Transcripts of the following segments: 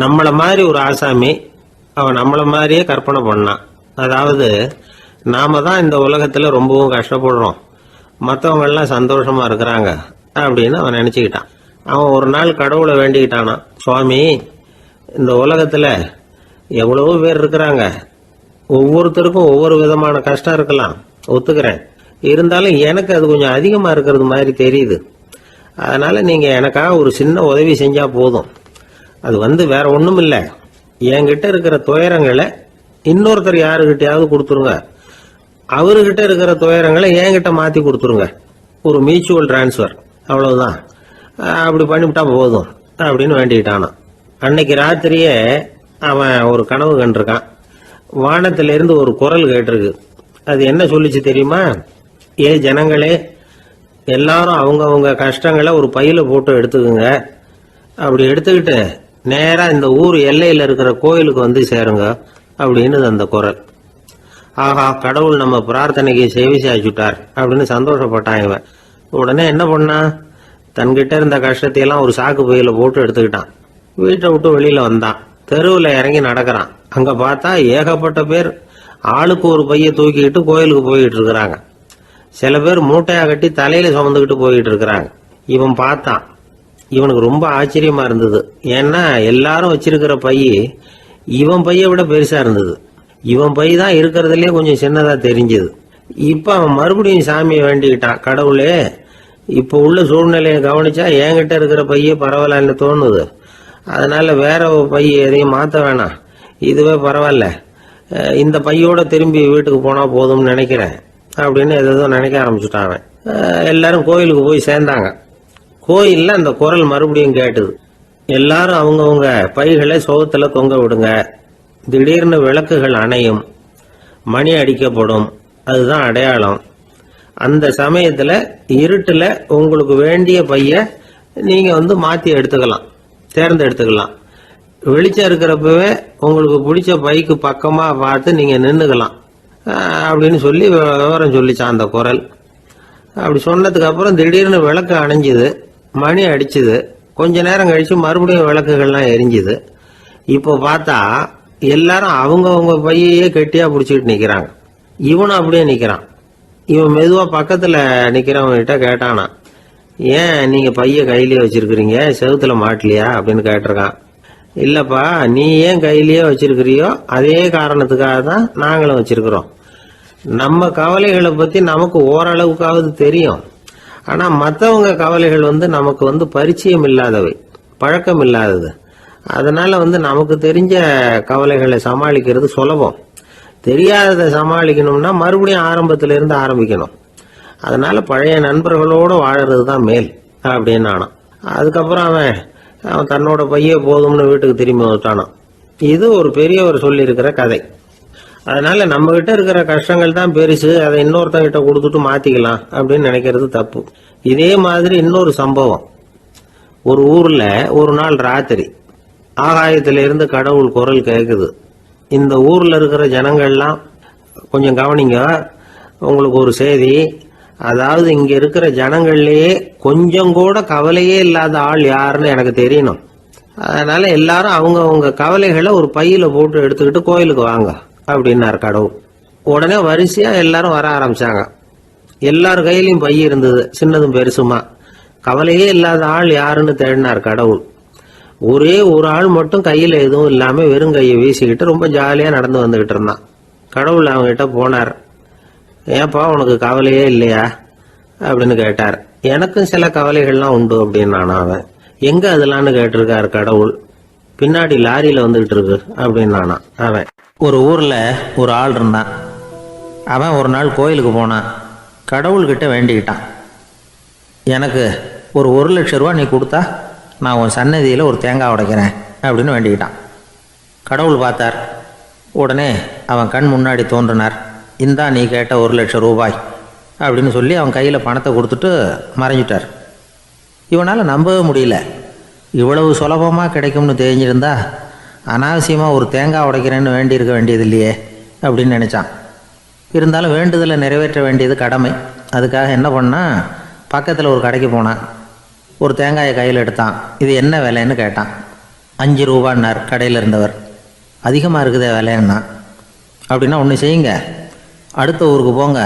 நம்மள மாதிரி ஒரு ஆசாமி அவன் நம்மள மாதிரியே கற்பனை பண்ணான். அதாவது நாம தான் இந்த உலகத்துல ரொம்பவும் கஷ்டப்படுறோம், மற்றவங்க எல்லாம் சந்தோஷமா இருக்கிறாங்க அப்படின்னு அவன் நினைச்சுக்கிட்டான். அவன் ஒரு நாள் கடவுளை வேண்டிக்கிட்டானா, சுவாமி, இந்த உலகத்துல எவ்வளவோ பேர் இருக்கிறாங்க, ஒவ்வொருத்தருக்கும் ஒவ்வொரு விதமான கஷ்டம் இருக்கலாம், ஒத்துக்கிறேன். இருந்தாலும் எனக்கு அது கொஞ்சம் அதிகமா இருக்கிறது மாதிரி தெரியுது. அதனால நீங்க எனக்காக ஒரு சின்ன உதவி செஞ்சா போதும். அது வேற ஒண்ணும் இல்லை, என்கிட்ட இருக்கிற துயரங்களை இன்னொருத்தர் யாருக்கிட்டையாவது கொடுத்துருங்க, அவர்கிட்ட இருக்கிற துயரங்களை என்கிட்ட மாத்தி கொடுத்துருங்க. ஒரு மியூச்சுவல் டிரான்ஸ்ஃபர், அவ்வளவுதான். அப்படி பண்ணிவிட்டா போதும் அப்படின்னு வேண்டிக்கிட்டானான். அன்னைக்கு ராத்திரியே அவன் ஒரு கனவு கண்டிருக்கான். வானத்திலிருந்து ஒரு குரல் கேட்டிருக்கு. அது என்ன சொல்லிச்சு தெரியுமா? ஏ ஜனங்களே, எல்லாரும் அவங்க கஷ்டங்களை ஒரு பையில போட்டு எடுத்துக்குங்க. அப்படி எடுத்துக்கிட்டு நேரா இந்த ஊர் எல்லையில இருக்கிற கோயிலுக்கு வந்து சேருங்க அப்படின்னு அந்த குரல். ஆஹா, கடவுள் நம்ம பிரார்த்தனைக்கு செவி சாய்ச்சுட்டார் அப்படின்னு சந்தோஷப்பட்டான் இவன். உடனே என்ன பண்ணா, தன்கிட்ட இருந்த கஷ்டத்தையெல்லாம் ஒரு சாக்கு பையில போட்டு எடுத்துக்கிட்டான். வீட்டை விட்டு வெளியில வந்தான். தெருவில் இறங்கி நடக்கிறான். அங்க பார்த்தா ஏகப்பட்ட பேர் ஆளுக்கு ஒரு பைய தூக்கிக்கிட்டு கோயிலுக்கு போயிட்டு இருக்கிறாங்க. சில பேர் மூட்டையா கட்டி தலையில சுமந்துக்கிட்டு போயிட்டு இருக்கிறாங்க. இவன் பார்த்தான். இவனுக்கு ரொம்ப ஆச்சரியமா இருந்தது. ஏன்னா எல்லாரும் வச்சிருக்கிற பை இவன் பைய விட பெருசா இருந்தது. இவன் பை தான் இருக்கிறதுலே கொஞ்சம் சின்னதா தெரிஞ்சது. இப்ப அவன் மறுபடியும் சாமியை வேண்டிக்கிட்டான், கடவுளே, இப்ப உள்ள சூழ்நிலையை கவனிச்சா என்கிட்ட இருக்கிற பைய பரவாயில்லன்னு தோணுது. அதனால வேற பை எதையும் மாத்த வேணாம், இதுவே பரவாயில்ல, இந்த பையோட திரும்பி வீட்டுக்கு போனா போதும்னு நினைக்கிறேன் அப்படின்னு எதோ நினைக்க ஆரம்பிச்சுட்டான் அவன். எல்லாரும் கோயிலுக்கு போய் சேர்ந்தாங்க. கோயில்ல அந்த குரல் மறுபடியும் கேட்டுது. எல்லாரும் அவங்கவுங்க பைகளை சோகத்துல தொங்க விடுங்க, திடீர்னு விளக்குகள் அணையும், மணி அடிக்கப்படும், அதுதான் அடையாளம். அந்த சமயத்துல இருட்டுல உங்களுக்கு வேண்டிய பைய நீங்க மாத்தி எடுத்துக்கலாம், தேர்ந்தெடுத்துக்கலாம். வெளிச்சம் இருக்கிறப்பவே உங்களுக்கு பிடிச்ச பைக்கு பக்கமா பார்த்து நீங்க நின்னுக்கலாம் அப்படின்னு சொல்லி விவரம் சொல்லிச்சான் அந்த குரல். அப்படி சொன்னதுக்கு அப்புறம் திடீர்னு விளக்கு அணைஞ்சுது, மணி அடிச்சுது. கொஞ்ச நேரம் கழிச்சு மறுபடியும் விளக்குகள்லாம் எரிஞ்சுது. இப்போ பார்த்தா எல்லாரும் அவங்கவுங்க பையையே கெட்டியா பிடிச்சிட்டு நிக்கிறாங்க. இவனும் அப்படியே நிக்கிறான். இவன் மெதுவா பக்கத்துல நிக்கிறவங்கிட்ட கேட்டானா, ஏன் நீங்க பைய கையிலேயே வச்சிருக்கிறீங்க, செவுத்துல மாட்டலையா அப்படின்னு கேட்டிருக்கான். இல்லப்பா, நீ ஏன் கையிலேயே வச்சிருக்கிறியோ அதே காரணத்துக்காக தான் நாங்களும் வச்சிருக்கிறோம். நம்ம கவலைகளை பத்தி நமக்கு ஓரளவுக்காவது தெரியும். ஆனா மற்றவங்க கவலைகள் நமக்கு பரிச்சயம் இல்லாதவை, பழக்கம் இல்லாதது. அதனால நமக்கு தெரிஞ்ச கவலைகளை சமாளிக்கிறது சுலபம். தெரியாததை சமாளிக்கணும்னா மறுபடியும் ஆரம்பத்தில இருந்து ஆரம்பிக்கணும். அதனால பழைய நண்பர்களோடு வாழறது தான் மேல் அப்படின்னு ஆனான். அதுக்கப்புறம் அவன் தன்னோட பைய போதும்னு வீட்டுக்கு திரும்பி வந்துட்டானான். இது ஒரு பெரியவர் சொல்லி இருக்கிற கதை. அதனால நம்ம கிட்ட இருக்கிற கஷ்டங்கள் தான் பெருசு, அதை இன்னொருத்தங்கிட்ட கொடுத்துட்டு மாத்திக்கலாம் அப்படின்னு நினைக்கிறது தப்பு. இதே மாதிரி இன்னொரு சம்பவம். ஒரு ஊர்ல ஒரு நாள் ராத்திரி ஆகாயத்திலிருந்து கடவுள் குரல் கேக்குது. இந்த ஊர்ல இருக்கிற ஜனங்கள்லாம் கொஞ்சம் கவனிங்க, உங்களுக்கு ஒரு செய்தி. அதாவது இங்க இருக்கிற ஜனங்கள்லயே கொஞ்சம் கூட கவலையே இல்லாத ஆள் யாருன்னு எனக்கு தெரியணும். அதனால எல்லாரும் அவங்க கவலைகளை ஒரு பையில போட்டு எடுத்துக்கிட்டு கோயிலுக்கு வாங்க அப்படின்னாரு கடவுள். உடனே வரிசையா எல்லாரும் வர ஆரம்பிச்சாங்க. எல்லார் கையிலையும் பை இருந்தது, சின்னதும் பெருசுமா. கவலையே இல்லாத ஆள் யாருன்னு தேடினார் கடவுள். ஒரே ஒரு ஆள் மட்டும் கையில எதுவும் இல்லாம வெறும் கையை வீசிக்கிட்டு ரொம்ப ஜாலியா நடந்து வந்துகிட்டு இருந்தான். கடவுள் அவங்ககிட்ட போனார். ஏப்பா, உனக்கு கவலையே இல்லையா அப்படின்னு கேட்டார். எனக்கும் சில கவலைகள்லாம் உண்டு அப்படின்னு அவன். எங்க அதெல்லாம்னு கேட்டிருக்காரு கடவுள். பின்னாடி லாரியில வந்துகிட்டு இருக்கு அப்படின்னு அவன். ஒரு ஊர்ல ஒரு ஆள் இருந்தான். அவன் ஒரு நாள் கோயிலுக்கு போனான். கடவுள்கிட்ட வேண்டிக்கிட்டான், எனக்கு ஒரு 1,00,000 ரூபா நீ கொடுத்தா நான் உன் சன்னதியில் ஒரு தேங்காய் உடைக்கிறேன் அப்படின்னு வேண்டிக்கிட்டான். கடவுள் பார்த்தார். உடனே அவன் கண் முன்னாடி தோன்றினார். இந்தா நீ கேட்ட 1,00,000 ரூபாய் அப்படின்னு சொல்லி அவன் கையில் பணத்தை கொடுத்துட்டு மறைஞ்சிட்டார். இவனால் நம்பவே முடியல. இவ்வளவு சுலபமாக கிடைக்கும்னு தெரிஞ்சிருந்தா அனாவசியமாக ஒரு தேங்காய் உடைக்கிறேன்னு வேண்டியிருக்க வேண்டியது இல்லையே அப்படின்னு நினச்சான். இருந்தாலும் வேண்டுதலை நிறைவேற்ற வேண்டியது கடமை. அதுக்காக என்ன பண்ணால், பக்கத்தில் ஒரு கடைக்கு போனான். ஒரு தேங்காயை கையில் எடுத்தான். இது என்ன விலைன்னு கேட்டான். 5 ரூபான்னார் கடையில் இருந்தவர். அதிகமாக இருக்குதே விலைன்னா. அப்படின்னா ஒன்று செய்யுங்க, அடுத்த ஊருக்கு போங்க,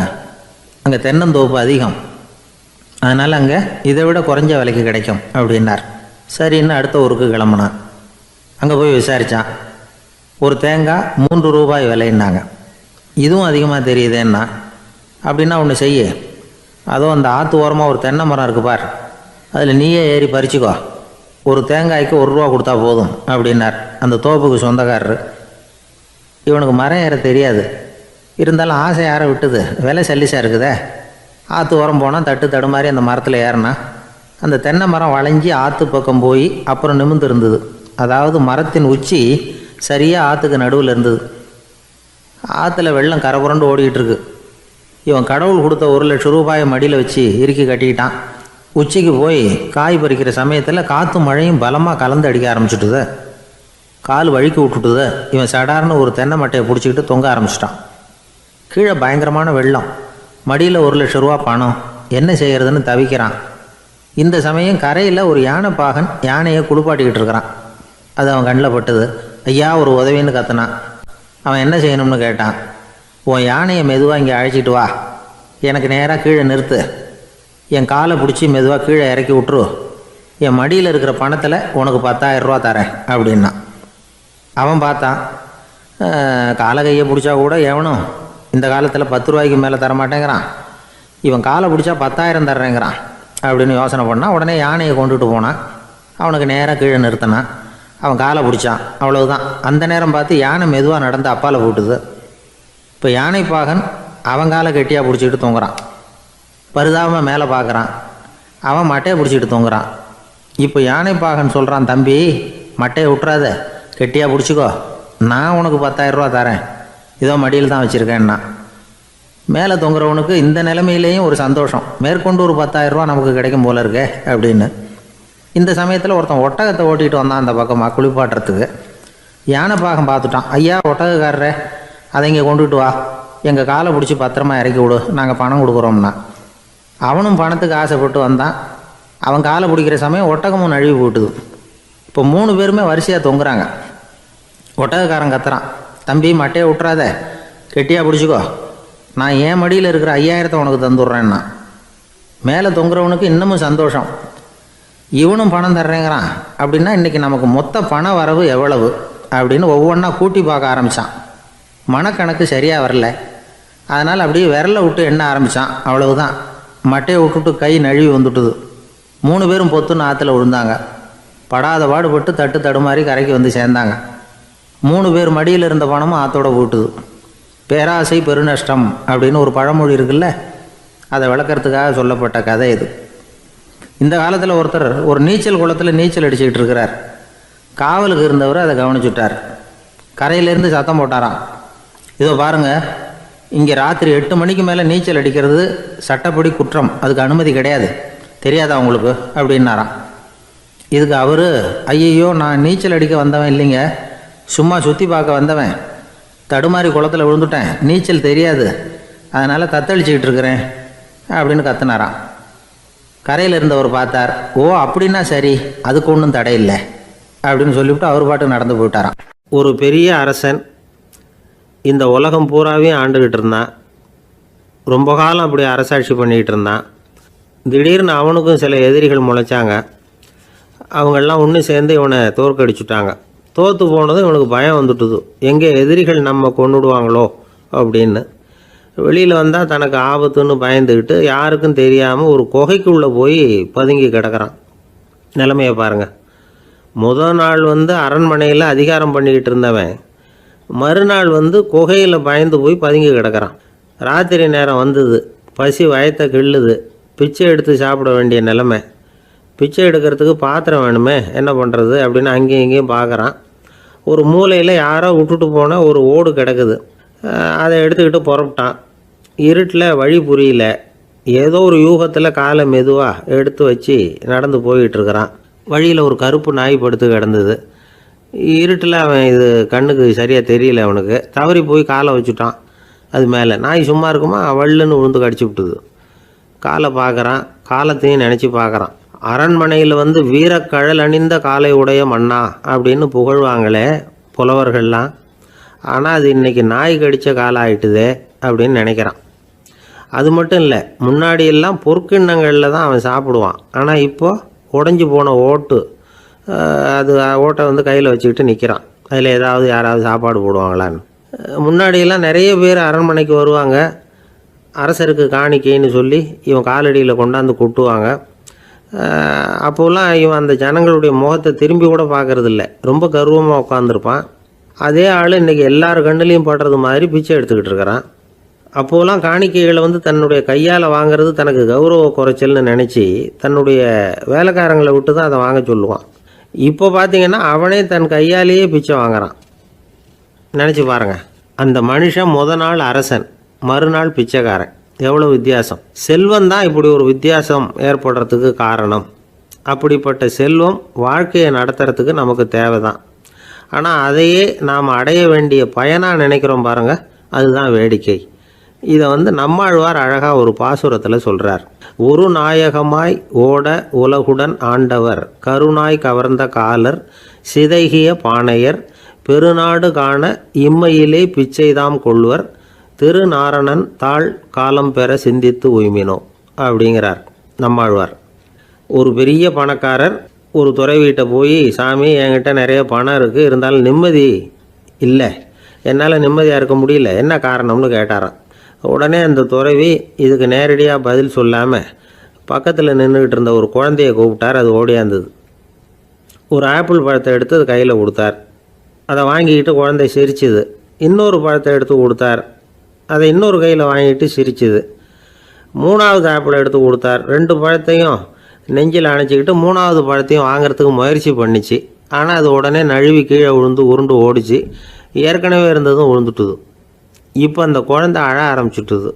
அங்கே தென்னந்தோப்பு அதிகம், அதனால் அங்கே இதை விட குறைஞ்ச விலைக்கு கிடைக்கும் அப்படின்னார். சரின்னு அடுத்த ஊருக்கு கிளம்புனான். அங்கே போய் விசாரித்தான். ஒரு தேங்காய் 3 ரூபாய் விலைன்னாங்க. இதுவும் அதிகமாக தெரியுதேன்னா. அப்படின்னா ஒன்று செய்ய, அதுவும் அந்த ஆற்று ஓரமாக ஒரு தென்னை மரம் இருக்குது பார், அதில் நீயே ஏறி பறிச்சுக்கோ, ஒரு தேங்காய்க்கு 1 ரூபா கொடுத்தா போதும் அப்படின்னார் அந்த தோப்புக்கு சொந்தக்காரரு. இவனுக்கு மரம் ஏற தெரியாது, இருந்தாலும் ஆசை யாரை விட்டுது, விலை சல்லிசாக இருக்குதே. ஆற்று ஓரம் போனால் தட்டு தடுமாறி அந்த மரத்தில் ஏறினா அந்த தென்னை மரம் வளைஞ்சி ஆற்று பக்கம் போய் அப்புறம் நிமிர்ந்து இருந்தது. அதாவது மரத்தின் உச்சி சரியாக ஆற்றுக்கு நடுவில் இருந்தது. ஆற்றுல வெள்ளம் கரபுரண்டு ஓடிக்கிட்டு இருக்கு. இவன் கடவுள் கொடுத்த 1,00,000 ரூபாயை மடியில் வச்சு இறுக்கி கட்டிக்கிட்டான். உச்சிக்கு போய் காய் பறிக்கிற சமயத்தில் காற்றும் மழையும் பலமாக கலந்து அடிக்க ஆரம்பிச்சுட்டுது. கால் வழுக்கி விட்டுட்டுது. இவன் சடார்னு ஒரு தென்னை மட்டையை பிடிச்சிக்கிட்டு தொங்க ஆரம்பிச்சிட்டான். கீழே பயங்கரமான வெள்ளம், மடியில் 1,00,000 ரூபா பணம், என்ன செய்கிறதுன்னு தவிக்கிறான். இந்த சமயம் கரையில் ஒரு யானை பாகன் யானையை குளிப்பாட்டிக்கிட்டு இருக்கிறான். அது அவன் கண்ணில் பட்டது. ஐயா ஒரு உதவின்னு கத்துனான். அவன் என்ன செய்யணும்னு கேட்டான். உன் யானையை மெதுவாக இங்கே அழைச்சிட்டு வா, எனக்கு நேராக கீழே நிறுத்து, என் காலை பிடிச்சி மெதுவாக கீழே இறக்கி விட்ரு, என் மடியில் இருக்கிற பணத்தில் உனக்கு 10,000 ரூபா தரேன் அப்படின்னா. அவன் பார்த்தான், காலை கையை பிடிச்சா கூட எவனும் இந்த காலத்தில் 10 ரூபாய்க்கு மேலே தரமாட்டேங்கிறான், இவன் காலை பிடிச்சா 10,000 தர்றேங்கிறான் அப்படின்னு யோசனை பண்ணால் உடனே யானையை கொண்டுட்டு போனான். அவனுக்கு நேராக கீழே நிறுத்தினான். அவன் காலை பிடிச்சான், அவ்வளவுதான். அந்த நேரம் பார்த்து யானை மெதுவாக நடந்து அப்பால் போட்டுது. இப்போ யானை பாகன் அவன் காலை கெட்டியாக பிடிச்சிக்கிட்டு தூங்குறான். பரிதாபமாக மேலே பார்க்குறான், அவன் மட்டையை பிடிச்சிக்கிட்டு தூங்குறான். இப்போ யானை பாகன் சொல்கிறான், தம்பி மட்டையை விட்டுறாத, கெட்டியாக பிடிச்சிக்கோ, நான் உனக்கு 10,000 ரூபா தரேன், இதோ மடியில் தான் வச்சுருக்கேன்னா. மேலே தொங்குறவனுக்கு இந்த நிலைமையிலேயும் ஒரு சந்தோஷம், மேற்கொண்டு ஒரு 10,000 ரூபா நமக்கு கிடைக்கும் போல இருக்கே அப்படின்னு. இந்த சமயத்தில் ஒருத்தன் ஒட்டகத்தை ஓட்டிகிட்டு வந்தான் அந்த பக்கமாக குளிப்பாட்டுறதுக்கு. யானை பாகம் பார்த்துட்டான். ஐயா ஒட்டகக்காரரே, அதை இங்கே கொண்டுகிட்டு வா, எங்கள் காலை பிடிச்சி பத்திரமா இறக்கி விடு, நாங்கள் பணம் கொடுக்குறோம்னா. அவனும் பணத்துக்கு ஆசைப்பட்டு வந்தான். அவன் காலை பிடிக்கிற சமயம் ஒட்டகமும் நழுவி போட்டுது. இப்போ 3 பேருமே வரிசையாக தொங்குறாங்க. ஒட்டகக்காரன் கத்துறான், தம்பி மட்டையை விட்டுறாத, கெட்டியாக பிடிச்சிக்கோ, நான் என் மடியில் இருக்கிற 5,000 உனக்கு தந்துடுறேன்னா. மேலே தொங்குறவனுக்கு இன்னமும் சந்தோஷம், இவனும் பணம் தர்றேங்கிறான் அப்படின்னா இன்றைக்கி நமக்கு மொத்த பண வரவு எவ்வளவு அப்படின்னு ஒவ்வொன்றா கூட்டி பார்க்க ஆரம்பித்தான். மனக்கணக்கு சரியாக வரல, அதனால் அப்படியே விரலை விட்டு எண்ண ஆரம்பித்தான். அவ்வளவுதான், மட்டையை விட்டுட்டு கை நழுவி வந்துட்டுது. 3 பேரும் பொத்துன்னு ஆற்றுல விழுந்தாங்க. படாத பாடுபட்டு தட்டு தடுமாறி கரைக்கு வந்து சேர்ந்தாங்க. 3 பேர் மடியில் இருந்த பணமும் ஆற்றோட போட்டுது. பேராசை பெருநஷ்டம் அப்படின்னு ஒரு பழமொழி இருக்குல்ல, அதை விளக்கறதுக்காக சொல்லப்பட்ட கதை இது. இந்த காலத்தில் ஒருத்தர் ஒரு நீச்சல் குளத்தில் நீச்சல் அடிச்சுக்கிட்டு இருக்கிறார். காவலுக்கு இருந்தவர் அதை கவனிச்சுட்டார். கரையிலேருந்து சத்தம் போட்டாராம், இதோ பாருங்கள், இங்கே ராத்திரி 8 மணிக்கு மேலே நீச்சல் அடிக்கிறது சட்டப்படி குற்றம், அதுக்கு அனுமதி கிடையாது, தெரியாதா உங்களுக்கு அப்படின்னாராம். இதுக்கு அவர், ஐயையோ நான் நீச்சல் அடிக்க வந்தவன் இல்லைங்க, சும்மா சுற்றி பார்க்க வந்தவன், தடுமாறி குளத்தில் விழுந்துட்டேன், நீச்சல் தெரியாது, அதனால் தத்தளிச்சுக்கிட்டு இருக்கிறேன் அப்படின்னு கத்துனாராம். கரையில் இருந்தவர் பார்த்தார். ஓ அப்படின்னா சரி, அதுக்கு ஒன்றும் தடை இல்லை அப்படின்னு சொல்லிவிட்டு அவர் பாட்டுக்கு நடந்து போயிட்டாராம். ஒரு பெரிய அரசன் இந்த உலகம் பூராவையும் ஆண்டுக்கிட்டு இருந்தான். ரொம்ப காலம் அப்படி அரசாட்சி பண்ணிக்கிட்டு இருந்தான். திடீர்னு அவனுக்கும் சில எதிரிகள் முளைச்சாங்க. அவங்கெல்லாம் ஒன்று சேர்ந்து இவனை தோற்கடிச்சுட்டாங்க. தோற்று போனதும் இவனுக்கு பயம் வந்துட்டுது, எங்கே எதிரிகள் நம்ம கொண்டுடுவாங்களோ அப்படின்னு. வெளியில் வந்தால் தனக்கு ஆபத்துன்னு பயந்துக்கிட்டு யாருக்கும் தெரியாமல் ஒரு குகைக்குள்ளே போய் பதுங்கி கிடக்கிறான். நிலைமையை பாருங்கள். முதல் நாள் அரண்மனையில் அதிகாரம் பண்ணிக்கிட்டு இருந்தவன் மறுநாள் குகையில் பயந்து போய் பதுங்கி கிடக்கிறான். ராத்திரி நேரம் வந்தது, பசி வயத்தை கிள்ளுது, பிச்சை எடுத்து சாப்பிட வேண்டிய நிலைமை. பிச்சை எடுக்கிறதுக்கு பாத்திரம் வேணுமே, என்ன பண்ணுறது அப்படின்னு அங்கேயும் இங்கேயும் பார்க்குறான். ஒரு மூலையில் யாரோ விட்டுட்டு போனால் ஒரு ஓடு கிடக்குது, அதை எடுத்துக்கிட்டு புறப்பட்டான். இருட்டில் வழி புரியல, ஏதோ ஒரு யூகத்தில் காலை மெதுவாக எடுத்து வச்சு நடந்து போயிட்டுருக்கிறான். வழியில் ஒரு கருப்பு நாய் படுத்து கிடந்தது. இருட்டில் அவன் இது கண்ணுக்கு சரியாக தெரியல, அவனுக்கு தவறி போய் காலை வச்சுட்டான். அது மேலே நாய் சும்மா இருக்குமா, வள்ளுன்னு விழுந்து கடிச்சு விட்டுது. காலை பார்க்குறான், காலத்தையும் நினச்சி பார்க்குறான். அரண்மனையில் வந்து வீரக்கழல் அணிந்த காலை உடைய மன்னா அப்படின்னு புகழ்வாங்களே புலவர்கள்லாம். ஆனால் அது இன்றைக்கி நாய் கடித்த காலம் ஆயிட்டுதே அப்படின்னு நினைக்கிறான். அது மட்டும் இல்லை, முன்னாடியெல்லாம் பொற்கிண்ணங்களில் தான் அவன் சாப்பிடுவான். ஆனால் இப்போது உடஞ்சி போன ஓட்டு, அது ஓட்டை வந்து கையில் வச்சுக்கிட்டு நிற்கிறான். அதில் யாராவது சாப்பாடு போடுவாங்களான்னு. முன்னாடியெல்லாம் நிறைய பேர் அரண்மனைக்கு வருவாங்க. அரசருக்கு காணிக்கைன்னு சொல்லி இவன் காலடியில் கொண்டாந்து கொட்டுவாங்க. அப்போல்லாம் இவன் அந்த ஜனங்களுடைய முகத்தை திரும்பி கூட பார்க்கறதில்ல, ரொம்ப கர்வமாக உட்காந்துருப்பான். அதே ஆள் இன்றைக்கி எல்லார் கண்ணுலேயும் படுறது மாதிரி பிச்சை எடுத்துக்கிட்டு இருக்கிறான். அப்போலாம் காணிக்கைகளை வந்து தன்னுடைய கையால் வாங்கிறது தனக்கு கௌரவ குறைச்சல்னு நினச்சி தன்னுடைய வேலைக்காரங்களை விட்டு தான் அதை வாங்க சொல்லுவான். இப்போ பார்த்திங்கன்னா அவனே தன் கையாலேயே பிச்சை வாங்குறான். நினச்சி பாருங்கள், அந்த மனுஷன் நாள் அரசன், மறுநாள் பிச்சைக்காரன். எவ்வளோ வித்தியாசம்! செல்வம் தான் இப்படி ஒரு வித்தியாசம் ஏற்படுறதுக்கு காரணம். அப்படிப்பட்ட செல்வம் வாழ்க்கையை நடத்துறதுக்கு நமக்கு தேவை தான். ஆனால் அதையே நாம் அடைய வேண்டிய பயனாக நினைக்கிறோம் பாருங்கள், அதுதான் வேடிக்கை. இதை வந்து நம்மாழ்வார் அழகாக ஒரு பாசுரத்தில் சொல்கிறார். ஒரு நாயகமாய் ஓட உலகுடன் ஆண்டவர், கருணாய் கவர்ந்த காலர், சிதைகிய பானையர், பெருநாடு காண இம்மையிலே பிச்சைதாம் கொள்வர், திருநாரணன் தாழ் காலம் பெற சிந்தித்து உய்மினோ அப்படிங்கிறார் நம்மாழ்வார். ஒரு பெரிய பணக்காரர் ஒரு துறவிகிட்ட போய், சாமி என்கிட்ட நிறைய பணம் இருக்குது, இருந்தாலும் நிம்மதி இல்லை, என்னால் நிம்மதியாக இருக்க முடியல, என்ன காரணம்னு கேட்டாராம். உடனே அந்த துறவி இதுக்கு நேரடியாக பதில் சொல்லாமல் பக்கத்தில் நின்றுக்கிட்டு இருந்த ஒரு குழந்தைய கூப்பிட்டார். அது ஓடியாந்தது. ஒரு ஆப்பிள் பழத்தை எடுத்து அது கையில் கொடுத்தார். அதை வாங்கிக்கிட்டு குழந்தை சிரிச்சுது. இன்னொரு பழத்தை எடுத்து கொடுத்தார். அதை இன்னொரு கையில் வாங்கிட்டு சிரிச்சுது. மூணாவது ஆப்பிளை எடுத்து கொடுத்தார். 2 பழத்தையும் நெஞ்சில் அணைச்சிக்கிட்டு 3ஆவது பழத்தையும் வாங்கிறதுக்கு முயற்சி பண்ணிச்சு. ஆனால் அது உடனே நழுவி கீழே விழுந்து உருண்டு ஓடிச்சு. ஏற்கனவே இருந்ததும் விழுந்துட்டுது. இப்போ அந்த குழந்தை அழ ஆரம்பிச்சுட்டுது.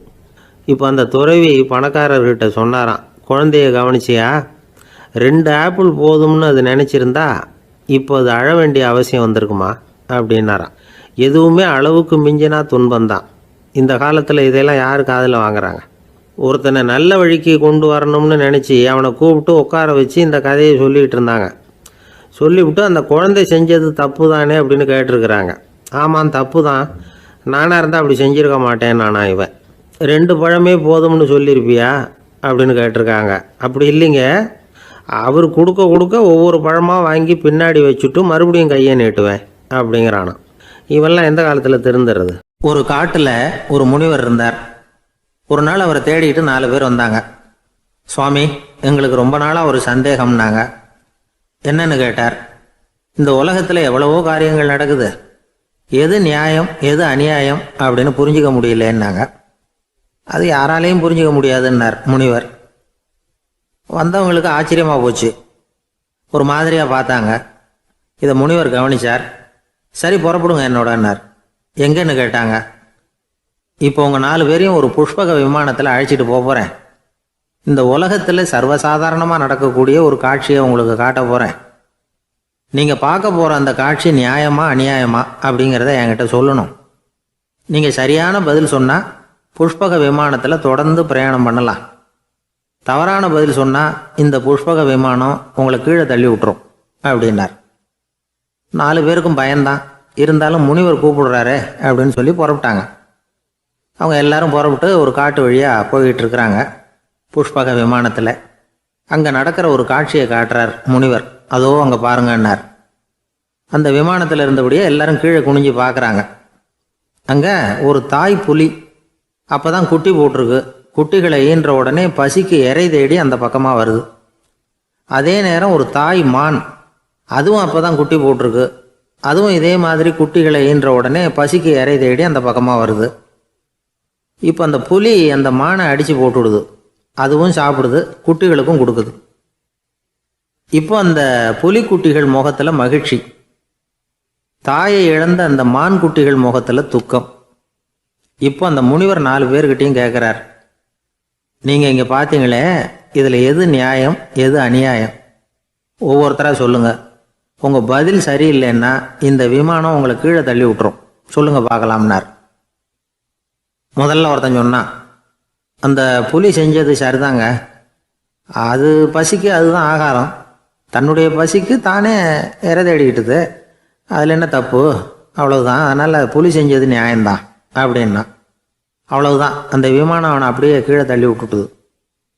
இப்போ அந்த துறவி பணக்காரர்கிட்ட சொன்னாராம், குழந்தைய கவனிச்சியா, 2 ஆப்பிள் போதும்னு அது நினச்சிருந்தா இப்போ அது அழ வேண்டிய அவசியம் வந்திருக்குமா அப்படின்னாராம். எதுவுமே அளவுக்கு மிஞ்சினா துன்பந்தான். இந்த காலத்தில் இதெல்லாம் யார் காதில் வாங்குறாங்க? ஒருத்தனை நல்ல வழிக்கு கொண்டு வரணும்னு நினச்சி அவனை கூப்பிட்டு உட்கார வச்சு இந்த கதையை சொல்லிகிட்டு இருந்தாங்க. சொல்லிவிட்டு அந்த குழந்தை செஞ்சது தப்பு தானே அப்படின்னு கேட்டிருக்கிறாங்க. ஆமாம், தப்பு தான், நானாக இருந்தால் அப்படி செஞ்சுருக்க மாட்டேன் நானா இவன். 2 பழமே போதும்னு சொல்லியிருப்பியா அப்படின்னு கேட்டிருக்காங்க. அப்படி இல்லைங்க, அவர் கொடுக்க ஒவ்வொரு பழமாக வாங்கி பின்னாடி வச்சுட்டு மறுபடியும் கையை நீட்டுவேன் அப்படிங்கிறானா. இவெல்லாம் எந்த காலத்தில் திருந்துறது? ஒரு காட்டில் ஒரு முனிவர் இருந்தார். ஒரு நாள் அவரை தேடிக்கிட்டு 4 பேர் வந்தாங்க. சுவாமி, எங்களுக்கு ரொம்ப நாளாக ஒரு சந்தேகம்னாங்க. என்னன்னு கேட்டார். இந்த உலகத்தில் எவ்வளவோ காரியங்கள் நடக்குது, எது நியாயம் எது அநியாயம் அப்படின்னு புரிஞ்சிக்க முடியலன்னாங்க. அது யாராலையும் புரிஞ்சிக்க முடியாதுன்னார் முனிவர். வந்தவங்களுக்கு ஆச்சரியமாக போச்சு. ஒரு மாதிரியாக பார்த்தாங்க. இதை முனிவர் கவனிச்சார். சரி, புறப்படுங்க என்னோடன்னார். எங்கன்னு கேட்டாங்க. இப்போ உங்கள் 4 பேரையும் ஒரு புஷ்பக விமானத்தில் அழைச்சிட்டு போகிறேன். இந்த உலகத்தில் சர்வசாதாரணமாக நடக்கக்கூடிய ஒரு காட்சியை உங்களுக்கு காட்ட போகிறேன். நீங்கள் பார்க்க போகிற அந்த காட்சி நியாயமா அநியாயமா அப்படிங்கிறத என்கிட்ட சொல்லணும். நீங்கள் சரியான பதில் சொன்னால் புஷ்பக விமானத்தில் தொடர்ந்து பிரயாணம் பண்ணலாம். தவறான பதில் சொன்னால் இந்த புஷ்பக விமானம் உங்களை கீழே தள்ளி விட்டுரும் அப்படின்னார். 4 பேருக்கும் பயந்தான். இருந்தாலும் முனிவர் கூப்பிடுறாரு அப்படின்னு சொல்லி புறப்பட்டாங்க. அவங்க எல்லாரும் புறப்பட்டு ஒரு காட்டு வழியாக போய்கிட்டு இருக்கிறாங்க புஷ்பக விமானத்தில். அங்கே நடக்கிற ஒரு காட்சியை காட்டுறார் முனிவர். அதோ அங்கே பாருங்கன்னார். அந்த விமானத்தில் இருந்தபடியே எல்லாரும் கீழே குனிஞ்சு பார்க்குறாங்க. அங்கே ஒரு தாய் புலி அப்போ தான் குட்டி போட்டிருக்கு. குட்டிகளை ஈன்ற உடனே பசிக்கு இறை தேடி அந்த பக்கமாக வருது. அதே நேரம் ஒரு தாய் மான், அதுவும் அப்போ தான் குட்டி போட்டிருக்கு. அதுவும் இதே மாதிரி குட்டிகளை ஈன்ற உடனே பசிக்கு இறை தேடி அந்த பக்கமாக வருது. இப்போ அந்த புலி அந்த மானை அடித்து போட்டுவிடுது. அதுவும் சாப்பிடுது, குட்டிகளுக்கும் கொடுக்குது. இப்போ அந்த புலிக்குட்டிகள் முகத்தில் மகிழ்ச்சி, தாயை இழந்த அந்த மான் குட்டிகள் முகத்தில் துக்கம். இப்போ அந்த முனிவர் 4 பேர்கிட்டையும் கேட்குறார், நீங்கள் இங்கே பார்த்தீங்களே, இதில் எது நியாயம் எது அநியாயம்? ஒவ்வொருத்தராக சொல்லுங்கள். உங்கள் பதில் சரியில்லைன்னா இந்த விமானம் உங்களை கீழே தள்ளி விட்டுரும். சொல்லுங்கள் பார்க்கலாம்னார். முதல்ல ஒருத்தன் சொன்னான், அந்த புலி செஞ்சது சரிதாங்க, அது பசிக்கு அதுதான் ஆகாரம். தன்னுடைய பசிக்கு தானே இறை தேடிக்கிட்டுது, அதில் என்ன தப்பு? அவ்வளவுதான். அதனால் புலி செஞ்சது நியாயம்தான் அப்படின்னா அவ்வளவுதான். அந்த விமானம் அவனை அப்படியே கீழே தள்ளி விட்டுட்டுது.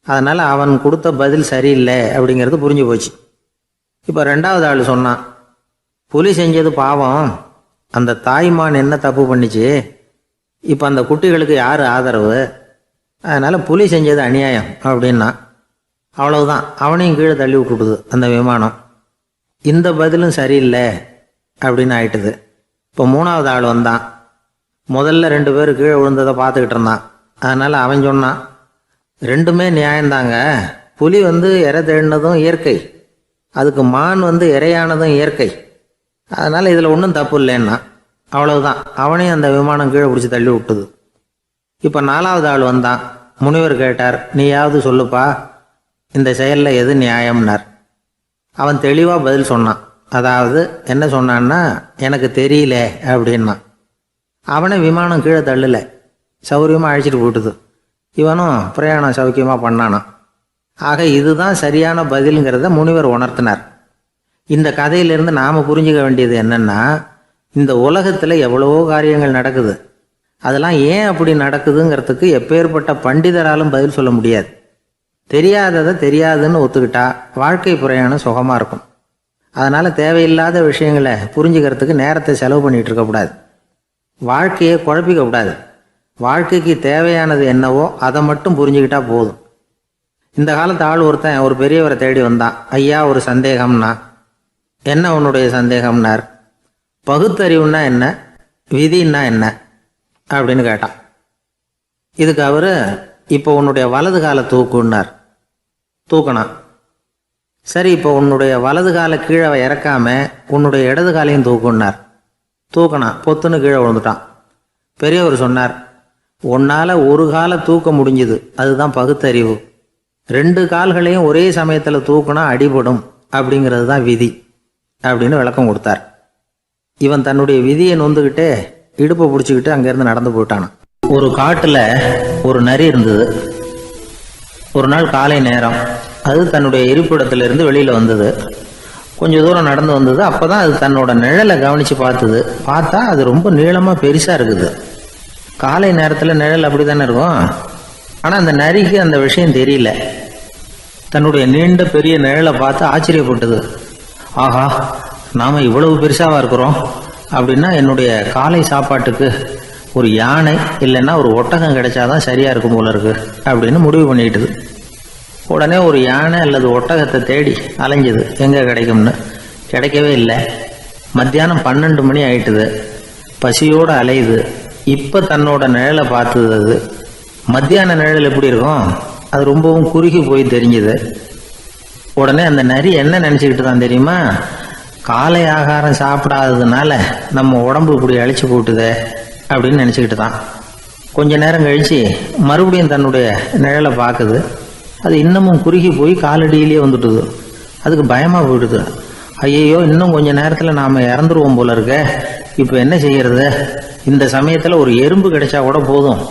அதனால் அவன் கொடுத்த பதில் சரியில்லை அப்படிங்கிறது புரிஞ்சு போச்சு. இப்போ ரெண்டாவது ஆள் சொன்னான், புலி செஞ்சது பாவம், அந்த தாய்மான் என்ன தப்பு பண்ணிச்சு, இப்போ அந்த குட்டிகளுக்கு யார் ஆதரவு, அதனால் புலி செஞ்சது அநியாயம் அப்படின்னா அவ்வளவுதான். அவனையும் கீழே தள்ளி விட்டுட்டுது அந்த விமானம். இந்த பதிலும் சரியில்லை அப்படின்னு ஆயிட்டுது. இப்போ மூணாவது ஆள் வந்தான். முதல்ல 2 பேர் கீழே விழுந்ததை பார்த்துக்கிட்டு இருந்தான். அதனால் அவன் சொன்னான், ரெண்டுமே நியாயந்தாங்க. புலி இறை தேடினதும் இயற்கை, அதுக்கு மான் இரையானதும் இயற்கை, அதனால் இதில் ஒன்றும் தப்பு இல்லைன்னா அவ்வளவுதான். அவனையும் அந்த விமானம் கீழே பிடிச்சி தள்ளி விட்டுது. இப்போ நாலாவது ஆள் வந்தான். முனிவர் கேட்டார், நீயாவது சொல்லுப்பா, இந்த செயலில் எது நியாயம்னார். அவன் தெளிவாக பதில் சொன்னான். அதாவது என்ன சொன்னான்னா, எனக்கு தெரியல அப்படின்னா. அவனை விமானம் கீழே தள்ளலை, சௌரியமாக அழைச்சிட்டு போட்டுது. இவனும் பிரயாணம் சௌக்கியமாக பண்ணானான். ஆக இதுதான் சரியான பதிலுங்கிறத முனிவர் உணர்த்தினார். இந்த கதையிலிருந்து நாம் புரிஞ்சுக்க வேண்டியது என்னென்னா, இந்த உலகத்தில் எவ்வளவோ காரியங்கள் நடக்குது. அதெல்லாம் ஏன் அப்படி நடக்குதுங்கிறதுக்கு எப்பேற்பட்ட பண்டிதராலும் பதில் சொல்ல முடியாது. தெரியாததை தெரியாதுன்னு ஒத்துக்கிட்டா வாழ்க்கை பிரயாணம் சுகமாக இருக்கும். அதனால் தேவையில்லாத விஷயங்களை புரிஞ்சுக்கிறதுக்கு நேரத்தை செலவு பண்ணிகிட்டு இருக்கக்கூடாது. வாழ்க்கையை குழப்பிக்கக்கூடாது. வாழ்க்கைக்கு தேவையானது என்னவோ அதை மட்டும் புரிஞ்சுக்கிட்டா போதும். இந்த காலத்து ஆள் ஒருத்தன் ஒரு பெரியவரை தேடி வந்தான். ஐயா, ஒரு சந்தேகம்னா. என்ன உன்னுடைய சந்தேகம்னார். பகுத்தறிவுன்னா என்ன, விதின்னா என்ன அப்படின்னு கேட்டான். இதுக்கு அவர், இப்போ உன்னுடைய வலது காலை தூக்குன்னார். தூக்கினான். சரி, இப்போ உன்னுடைய வலது காலை கீழே இறக்காம உன்னுடைய இடது காலையும் தூக்குன்னார். தூக்கினான். பொத்துன்னு கீழே விழுந்துட்டான். பெரியவர் சொன்னார், உன்னால் ஒரு காலை தூக்க முடிஞ்சுது, அதுதான் பகுத்தறிவு. 2 கால்களையும் ஒரே சமயத்தில் தூக்குனா அடிபடும், அப்படிங்கிறது தான் விதி அப்படின்னு விளக்கம் கொடுத்தார். இவன் தன்னுடைய விதியை நொந்துக்கிட்டே இடுப்பை பிடிச்சிக்கிட்டு அங்கேருந்து நடந்து போயிட்டானான். ஒரு காட்டில் ஒரு நரி இருந்தது. ஒரு நாள் காலை நேரம் அது தன்னுடைய இருப்பிடத்திலிருந்து வெளியில் வந்தது. கொஞ்சம் தூரம் நடந்து வந்தது. அப்போ தான் அது தன்னோட நிழலை கவனித்து பார்த்தது. பார்த்தா அது ரொம்ப நீளமாக பெருசாக இருக்குது. காலை நேரத்தில் நிழல் அப்படி தானே இருக்கும். ஆனால் அந்த நரிக்கு அந்த விஷயம் தெரியல. தன்னுடைய நீண்ட பெரிய நிழலை பார்த்து ஆச்சரியப்பட்டது. ஆஹா, நாம் இவ்வளவு பெருசாக இருக்கிறோம் அப்படின்னா என்னுடைய காலை சாப்பாட்டுக்கு ஒரு யானை இல்லைன்னா ஒரு ஒட்டகம் கிடைச்சாதான் சரியாக இருக்கும் போல இருக்கு அப்படின்னு முடிவு பண்ணிக்கிட்டுது. உடனே ஒரு யானை அல்லது ஒட்டகத்தை தேடி அலைஞ்சுது, எங்கே கிடைக்கும்னு. கிடைக்கவே இல்லை. மத்தியானம் 12 மணி ஆயிட்டுது. பசியோடு அலையுது. இப்போ தன்னோட நிழலை பார்த்தது. அது மத்தியான நிழல் எப்படி இருக்கும், அது ரொம்பவும் குறுகி போய் தெரிஞ்சுது. உடனே அந்த நரி என்ன நினச்சிக்கிட்டு தான் தெரியுமா, காலை ஆகாரம் சாப்பிடாததுனால நம்ம உடம்பு இப்படி அழிச்சு போட்டுதே அப்படின்னு நினச்சிக்கிட்டு தான். கொஞ்ச நேரம் கழித்து மறுபடியும் தன்னுடைய நிழலை பார்க்குது. அது இன்னமும் குறுகி போய் காலடியிலே வந்துட்டுது. அதுக்கு பயமாக போயிடுது. ஐயையோ, இன்னும் கொஞ்ச நேரத்தில் நாம் இறந்துருவோம் போல இருக்க, இப்போ என்ன செய்யறது? இந்த சமயத்தில் ஒரு எறும்பு கிடைச்சா கூட போதும்,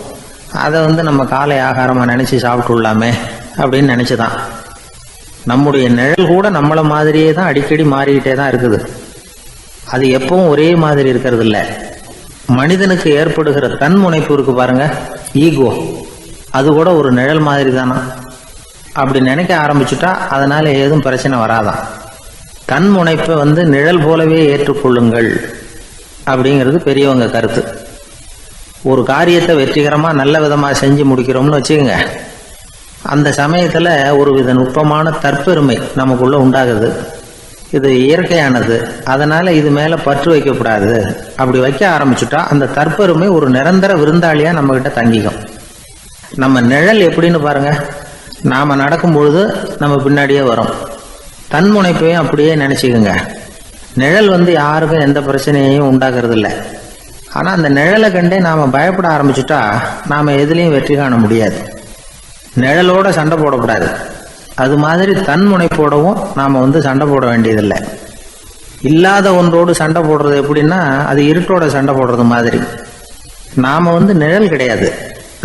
அதை நம்ம காலை ஆகாரமாக நினச்சி சாப்பிட்டுள்ளாமே அப்படின்னு நினச்சிதான். நம்முடைய நிழல் கூட நம்மளை மாதிரியே தான் அடிக்கடி மாறிக்கிட்டே தான் இருக்குது. அது எப்பவும் ஒரே மாதிரி இருக்கிறது இல்லை. மனிதனுக்கு ஏற்படுகிற தன்முனைப்பு இருக்கு பாருங்க, ஈகோ, அது கூட ஒரு நிழல் மாதிரி தானா. அப்படி நினைக்க ஆரம்பிச்சுட்டா அதனால ஏதும் பிரச்சனை வராதான். தன்முனைப்பை நிழல் போலவே ஏற்றுக்கொள்ளுங்கள் அப்படிங்கிறது பெரியவங்க கருத்து. ஒரு காரியத்தை வெற்றிகரமாக நல்ல விதமாக செஞ்சு முடிக்கிறோம்னு வச்சுக்கோங்க, அந்த சமயத்தில் ஒரு வித நுட்பமான தற்பெருமை நமக்குள்ள உண்டாகுது. இது இயற்கையானது, அதனால இது மேலே பற்று வைக்கக்கூடாது. அப்படி வைக்க ஆரம்பிச்சுட்டா அந்த தற்பெருமை ஒரு நிரந்தர விருந்தாளியாக நம்மகிட்ட தங்கிக்கும். நம்ம நிழல் எப்படின்னு பாருங்க, நாம் நடக்கும் பொழுது நம்ம பின்னாடியே வரும். தன்முனைப்பையும் அப்படியே நினச்சிக்கோங்க. நிழல் யாருக்கும் எந்த பிரச்சனையையும் உண்டாக்குறது இல்லை. ஆனால் அந்த நிழலை கண்டே நாம் பயப்பட ஆரம்பிச்சுட்டா நாம் எதுலேயும் வெற்றி காண முடியாது. நிழலோட சண்டை போடக்கூடாது. அது மாதிரி தன்முனைப்போடவும் நாம் சண்டை போட வேண்டியதில்லை. இல்லாத ஒன்றோடு சண்டை போடுறது எப்படின்னா, அது இருட்டோட சண்டை போடுறது மாதிரி. நாம் நிழல் கிடையாது,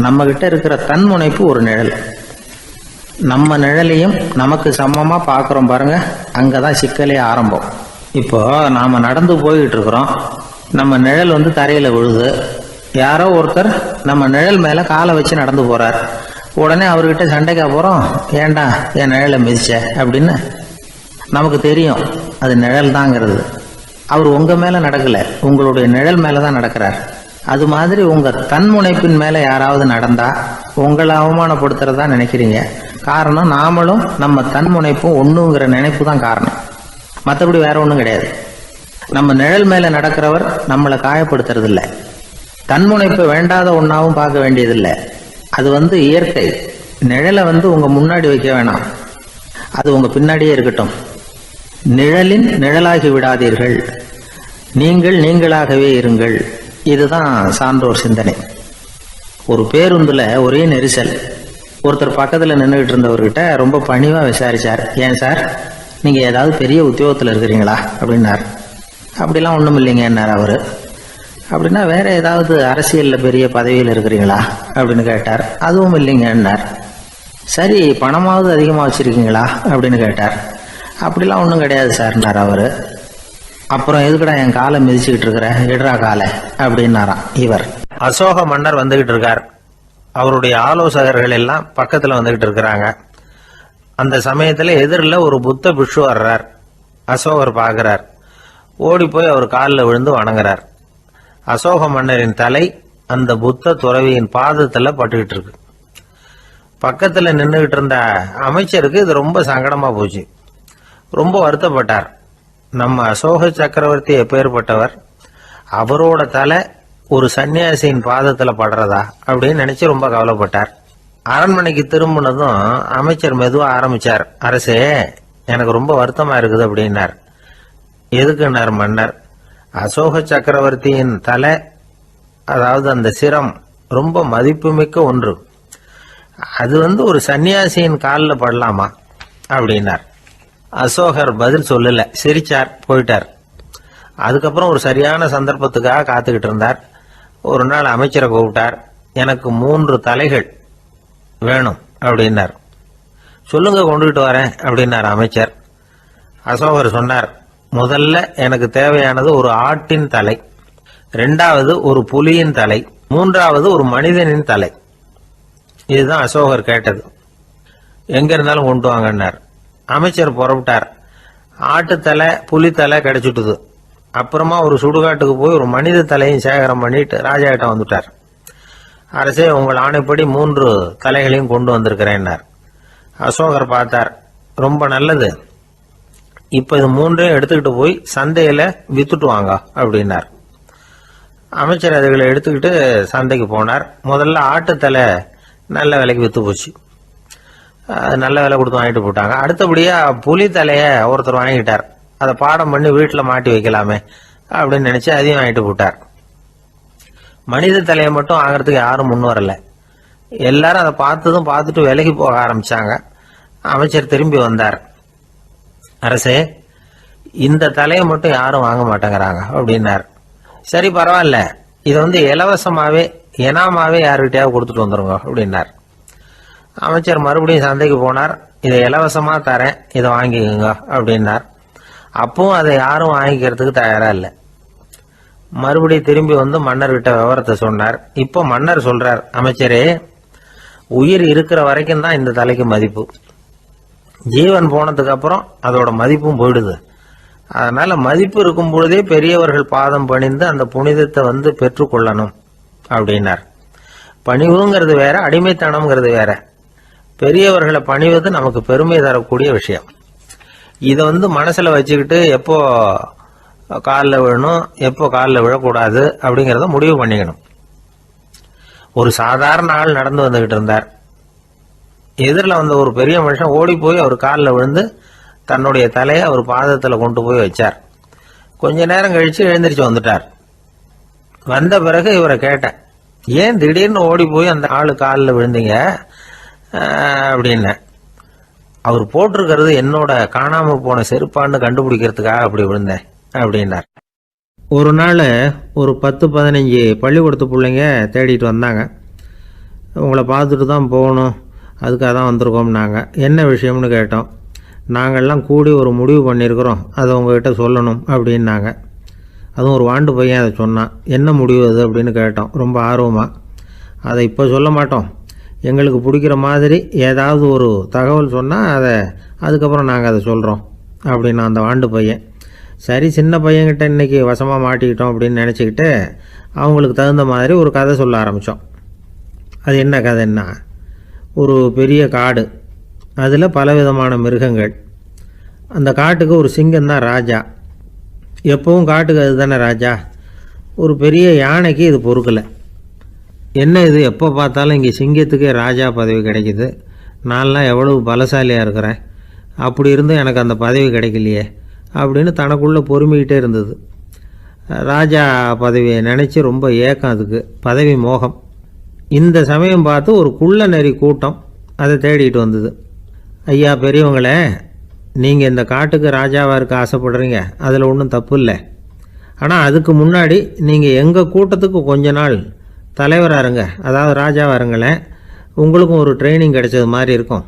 நம்மகிட்ட இருக்கிற தன்முனைப்பு ஒரு நிழல். நம்ம நிழலையும் நமக்கு சமமா பார்க்குறோம் பாருங்க, அங்கதான் சிக்கலே ஆரம்பம். இப்போ நாம நடந்து போய்கிட்டு இருக்கிறோம், நம்ம நிழல் வந்து தரையில விழுது. யாரோ ஒருத்தர் நம்ம நிழல் மேல காலை வச்சு நடந்து போறார். உடனே அவர்கிட்ட சண்டைக்கா போறோம், ஏண்டா என் நிழலை மிதிச்ச அப்படின்னு. நமக்கு தெரியும் அது நிழல் தாங்கிறது. அவர் உங்க மேல நடக்கல, உங்களுடைய நிழல் மேலதான் நடக்கிறார். அது மாதிரி உங்க தன்முனைப்பின் மேல யாராவது நடந்தா உங்களை அவமானப்படுத்துறதா நினைக்கிறீங்க. காரணம் நாமளும் நம்ம தன்முனைப்பும் ஒண்ணுங்கிற நினைப்பு தான் காரணம், மற்றபடி வேற ஒன்றும் கிடையாது. நம்ம நிழல் மேல நடக்கிறவர் நம்மளை காயப்படுத்துறது இல்லை. தன்முனைப்பை வேண்டாத ஒன்னாவும் பார்க்க வேண்டியதில்லை. அது வந்து இயற்கை. நிழலை வந்து உங்க முன்னாடி வைக்க வேணாம், அது உங்க பின்னாடியே இருக்கட்டும். நிழலின் நிழலாகி விடாதீர்கள், நீங்கள் நீங்களாகவே இருங்கள். இதுதான் சான்றோர் சிந்தனை. ஒரு பேருந்துல ஒரே நெரிசல். ஒருத்தர் பக்கத்துல நின்றுகிட்டு இருந்தவர்கிட்ட ரொம்ப பணிவா விசாரிச்சார், ஏன் சார் நீங்க ஏதாவது பெரிய உத்தியோகத்துல இருக்கிறீங்களா அப்படின்னார். அப்படிலாம் ஒண்ணும் இல்லைங்கன்னார் அவரு. அப்படின்னா வேற ஏதாவது அரசியல்ல பெரிய பதவியில் இருக்கிறீங்களா அப்படின்னு கேட்டார். அதுவும் இல்லைங்கன்னார். சரி பணமாவது அதிகமா வச்சிருக்கீங்களா அப்படின்னு கேட்டார். அப்படிலாம் ஒன்றும் கிடையாது சார்னார் அவரு. அப்புறம் எதுக்குடா என் காலை மிதிச்சுக்கிட்டு இருக்கிற, எடுறா காலை அப்படின்னாராம் இவர். அசோக மன்னர் வந்துகிட்டு இருக்கார். அவருடைய ஆலோசகர்கள் எல்லாம் பக்கத்துல வந்துகிட்டு இருக்கிறாங்க. அந்த சமயத்துல எதிரில் ஒரு புத்த பிக்ஷு வர்றார். அசோகர் பார்க்கிறார். ஓடி போய் அவர் காலில் விழுந்து வணங்குறார். அசோக மன்னரின் தலை அந்த புத்த துறவியின் பாதத்துல பட்டுக்கிட்டு இருக்கு. பக்கத்துல நின்றுகிட்டு இருந்த அமைச்சருக்கு இது ரொம்ப சங்கடமா போச்சு. ரொம்ப வருத்தப்பட்டார். நம்ம அசோக சக்கரவர்த்தி எப்பேற்பட்டவர், அவரோட தலை ஒரு சன்னியாசியின் பாதத்துல படுறதா அப்படின்னு நினைச்சு ரொம்ப கவலைப்பட்டார். அரண்மனைக்கு திரும்பினதும் அமைச்சர் மெதுவா ஆரம்பிச்சார், அரசே எனக்கு ரொம்ப வருத்தமா இருக்குது அப்படின்னார். எதுக்குன்னார் மன்னர். அசோக சக்கரவர்த்தியின் தலை, அதாவது அந்த சிரம் ரொம்ப மதிப்புமிக்க ஒன்று, அது வந்து ஒரு சன்னியாசியின் காலில் படலாமா அப்படின்னார். அசோகர் பதில் சொல்லல, சிரிச்சார், போயிட்டார். அதுக்கப்புறம் ஒரு சரியான சந்தர்ப்பத்துக்காக காத்துக்கிட்டு இருந்தார். ஒரு நாள் அமைச்சரை கூப்பிட்டார். எனக்கு 3 தலைகள் வேணும் அப்படின்னார். சொல்லுங்க கொண்டுகிட்டு வரேன் அப்படின்னார் அமைச்சர். அசோகர் சொன்னார், முதல்ல எனக்கு தேவையானது ஒரு ஆட்டின் தலை, 2வது ஒரு புலியின் தலை, 3வது ஒரு மனிதனின் தலை. இதுதான் அசோகர் கேட்டது. எங்க இருந்தாலும் கொண்டு வாங்கன்னார். அமைச்சர் புறப்பட்டார். ஆட்டுத்தலை புலித்தலை கிடைச்சிட்டுது. அப்புறமா ஒரு சுடுகாட்டுக்கு போய் ஒரு மனித தலையும் சேகரம் பண்ணிட்டு ராஜா கிட்ட வந்துட்டார். அரசே உங்கள் ஆணைப்படி 3 தலைகளையும் கொண்டு வந்திருக்கிறேன்னார். அசோகர் பார்த்தார், ரொம்ப நல்லது, இப்ப இது 3ஐயும் எடுத்துக்கிட்டு போய் சந்தையில வித்துட்டு வாங்க அப்படின்னார். அமைச்சர் அதுகளை எடுத்துக்கிட்டு சந்தைக்கு போனார். முதல்ல ஆட்டுத்தலை நல்ல விலைக்கு வித்து போச்சு, நல்ல விலை கொடுத்து வாங்கிட்டு போட்டாங்க. அடுத்தபடியா புலி தலைய ஒருத்தர் வாங்கிட்டார். அதை பாடம் பண்ணி வீட்டில் மாட்டி வைக்கலாமே அப்படின்னு நினைச்சு அதையும் வாங்கிட்டு போட்டார். மனித தலையை மட்டும் வாங்கறதுக்கு யாரும் முன் வரல. எல்லாரும் அதை பார்த்துட்டு விலைக்கு போக ஆரம்பிச்சாங்க. அமைச்சர் திரும்பி வந்தார். அரசே இந்த தலையை மட்டும் யாரும் வாங்க மாட்டேங்கிறாங்க அப்படின்னார். சரி பரவாயில்ல, இதை வந்து இலவசமாவே எனாமாவே யாருக்கிட்டையாவது கொடுத்துட்டு வந்துருங்க அப்படின்னார். அமைச்சர் மறுபடியும் சந்தைக்கு போனார். இதை இலவசமா தரேன், இதை வாங்கிக்கோங்க அப்படின்னார். அப்பவும் அதை யாரும் வாங்கிக்கிறதுக்கு தயாரா இல்லை. மறுபடியும் திரும்பி வந்து மன்னர்கிட்ட விவரத்தை சொன்னார். இப்போ மன்னர் சொல்றார், அமைச்சரே உயிர் இருக்கிற வரைக்கும் தான் இந்த தலைக்கு மதிப்பு, ஜீவன் போனதுக்கு அப்புறம் அதோட மதிப்பும் போயிடுது. அதனால மதிப்பு இருக்கும் பொழுதே பெரியவர்கள் பாதம் பணிந்து அந்த புனிதத்தை வந்து பெற்றுக்கொள்ளணும் அப்படின்னார். பணிவுங்கிறது வேற, அடிமைத்தனம்ங்கிறது வேற. பெரியவர்களை பணிவது நமக்கு பெருமை தரக்கூடிய விஷயம். இதை வந்து மனசுல வச்சுக்கிட்டு எப்போ காலில் விழணும் எப்போ காலில் விழக்கூடாது அப்படிங்கிறத முடிவு பண்ணிக்கணும். ஒரு சாதாரண ஆள் நடந்து வந்துகிட்டு இருந்தார். எதிரில் வந்த ஒரு பெரிய மனுஷன் ஓடி போய் அவர் காலில் விழுந்து தன்னுடைய தலையை அவர் பாதத்தில் கொண்டு போய் வச்சார். கொஞ்ச நேரம் கழிச்சு எழுந்திரிச்சு வந்துட்டார். வந்த பிறகு இவரை கேட்டேன், ஏன் திடீர்னு ஓடி போய் அந்த ஆளு காலில் விழுந்தீங்க அப்படின்னு. அவர் போட்டிருக்கிறது என்னோட காணாம போன செருப்பான்னு கண்டுபிடிக்கிறதுக்காக அப்படி விழுந்தேன் அப்படின்னார். ஒரு நாள் ஒரு 10-15 பள்ளிக்கூடத்து பிள்ளைங்க தேடிட்டு வந்தாங்க. உங்களை பார்த்துட்டு தான் போகணும், அதுக்காக தான் வந்திருக்கோம். நாங்கள் என்ன விஷயம்னு கேட்டோம். நாங்கள்லாம் கூடி ஒரு முடிவு பண்ணியிருக்கிறோம், அதை உங்ககிட்ட சொல்லணும் அப்படின்னாங்க. அதுவும் ஒரு வாண்டு பையன் அதை சொன்னான். என்ன முடிவு அது அப்படின்னு கேட்டோம் ரொம்ப ஆர்வமாக. அதை இப்போ சொல்ல மாட்டோம், எங்களுக்கு பிடிக்கிற மாதிரி ஏதாவது ஒரு தகவல் சொன்னால் அதுக்கப்புறம் நாங்கள் அதை சொல்கிறோம் அப்படின்னா அந்த வாண்டு பையன். சரி, சின்ன பையன்கிட்ட இன்றைக்கி வசமாக மாட்டிக்கிட்டோம் அப்படின்னு நினச்சிக்கிட்டு அவங்களுக்கு தகுந்த மாதிரி ஒரு கதை சொல்ல ஆரம்பித்தோம். அது என்ன கதைன்னா, ஒரு பெரிய காடு, அதில் பலவிதமான மிருகங்கள். அந்த காட்டுக்கு ஒரு சிங்கம் தான் ராஜா. எப்பவும் காட்டுக்கு அது தானே ராஜா. ஒரு பெரிய யானைக்கு இது பொறுக்கலை. என்ன இது, எப்போ பார்த்தாலும் இங்கே சிங்கத்துக்கே ராஜா பதவி கிடைக்கிது, நான்லாம் எவ்வளவு பலசாலியாக இருக்கிறேன், அப்படி இருந்தும் எனக்கு அந்த பதவி கிடைக்கலையே அப்படின்னு தனக்குள்ளே பொறுமிக்கிட்டே இருந்தது. ராஜா பதவியை நினச்சி ரொம்ப ஏக்கம், அதுக்கு பதவி மோகம். இந்த சமயம் பார்த்து ஒரு குள்ள நரி கூட்டம் அதை தேடிட்டு வந்தது. ஐயா பெரியவங்களே, நீங்கள் இந்த காட்டுக்கு ராஜாவாக இருக்க ஆசைப்படுறீங்க, அதில் ஒன்றும் தப்பு இல்லை. ஆனால் அதுக்கு முன்னாடி நீங்கள் எங்கள் கூட்டத்துக்கு கொஞ்ச நாள் தலைவராக இருங்க, அதாவது ராஜாவாக இருங்களேன், உங்களுக்கும் ஒரு ட்ரைனிங் கிடைச்சது மாதிரி இருக்கும்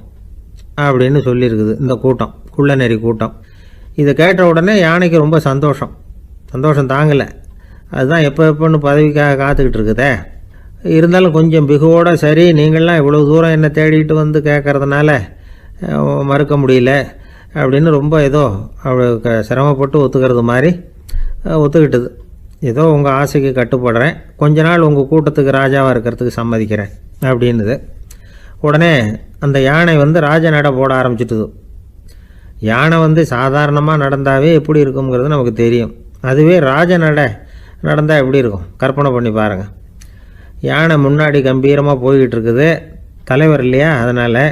அப்படின்னு சொல்லியிருக்குது இந்த கூட்டம், குள்ள நெறி கூட்டம். இதை கேட்ட உடனே யானைக்கு ரொம்ப சந்தோஷம் தாங்கலை. அதுதான் எப்போன்னு பதவிக்காக காத்துக்கிட்டு இருக்குதே. இருந்தாலும் கொஞ்சம் பிகுவோட, சரி நீங்கள்லாம் இவ்வளோ தூரம் என்னை தேடிட்டு வந்து கேட்குறதுனால மறுக்க முடியல அப்படின்னு ரொம்ப ஏதோ சிரமப்பட்டு ஒத்துக்கிறது மாதிரி ஒத்துக்கிட்டது. ஏதோ உங்கள் ஆசைக்கு கட்டுப்படுறேன், கொஞ்ச நாள் உங்கள் கூட்டத்துக்கு ராஜாவாக இருக்கிறதுக்கு சம்மதிக்கிறேன் அப்படின்னுது. உடனே அந்த யானை ராஜ நட போட ஆரம்பிச்சிட்டுது. யானை சாதாரணமாக நடந்தாவே எப்படி இருக்குங்கிறது நமக்கு தெரியும். அதுவே ராஜ நடந்தால் எப்படி இருக்கும் கற்பனை பண்ணி பாருங்கள். யானை முன்னாடி கம்பீரமாக போய்கிட்டு இருக்குது, தலைவர் இல்லையா, அதனால்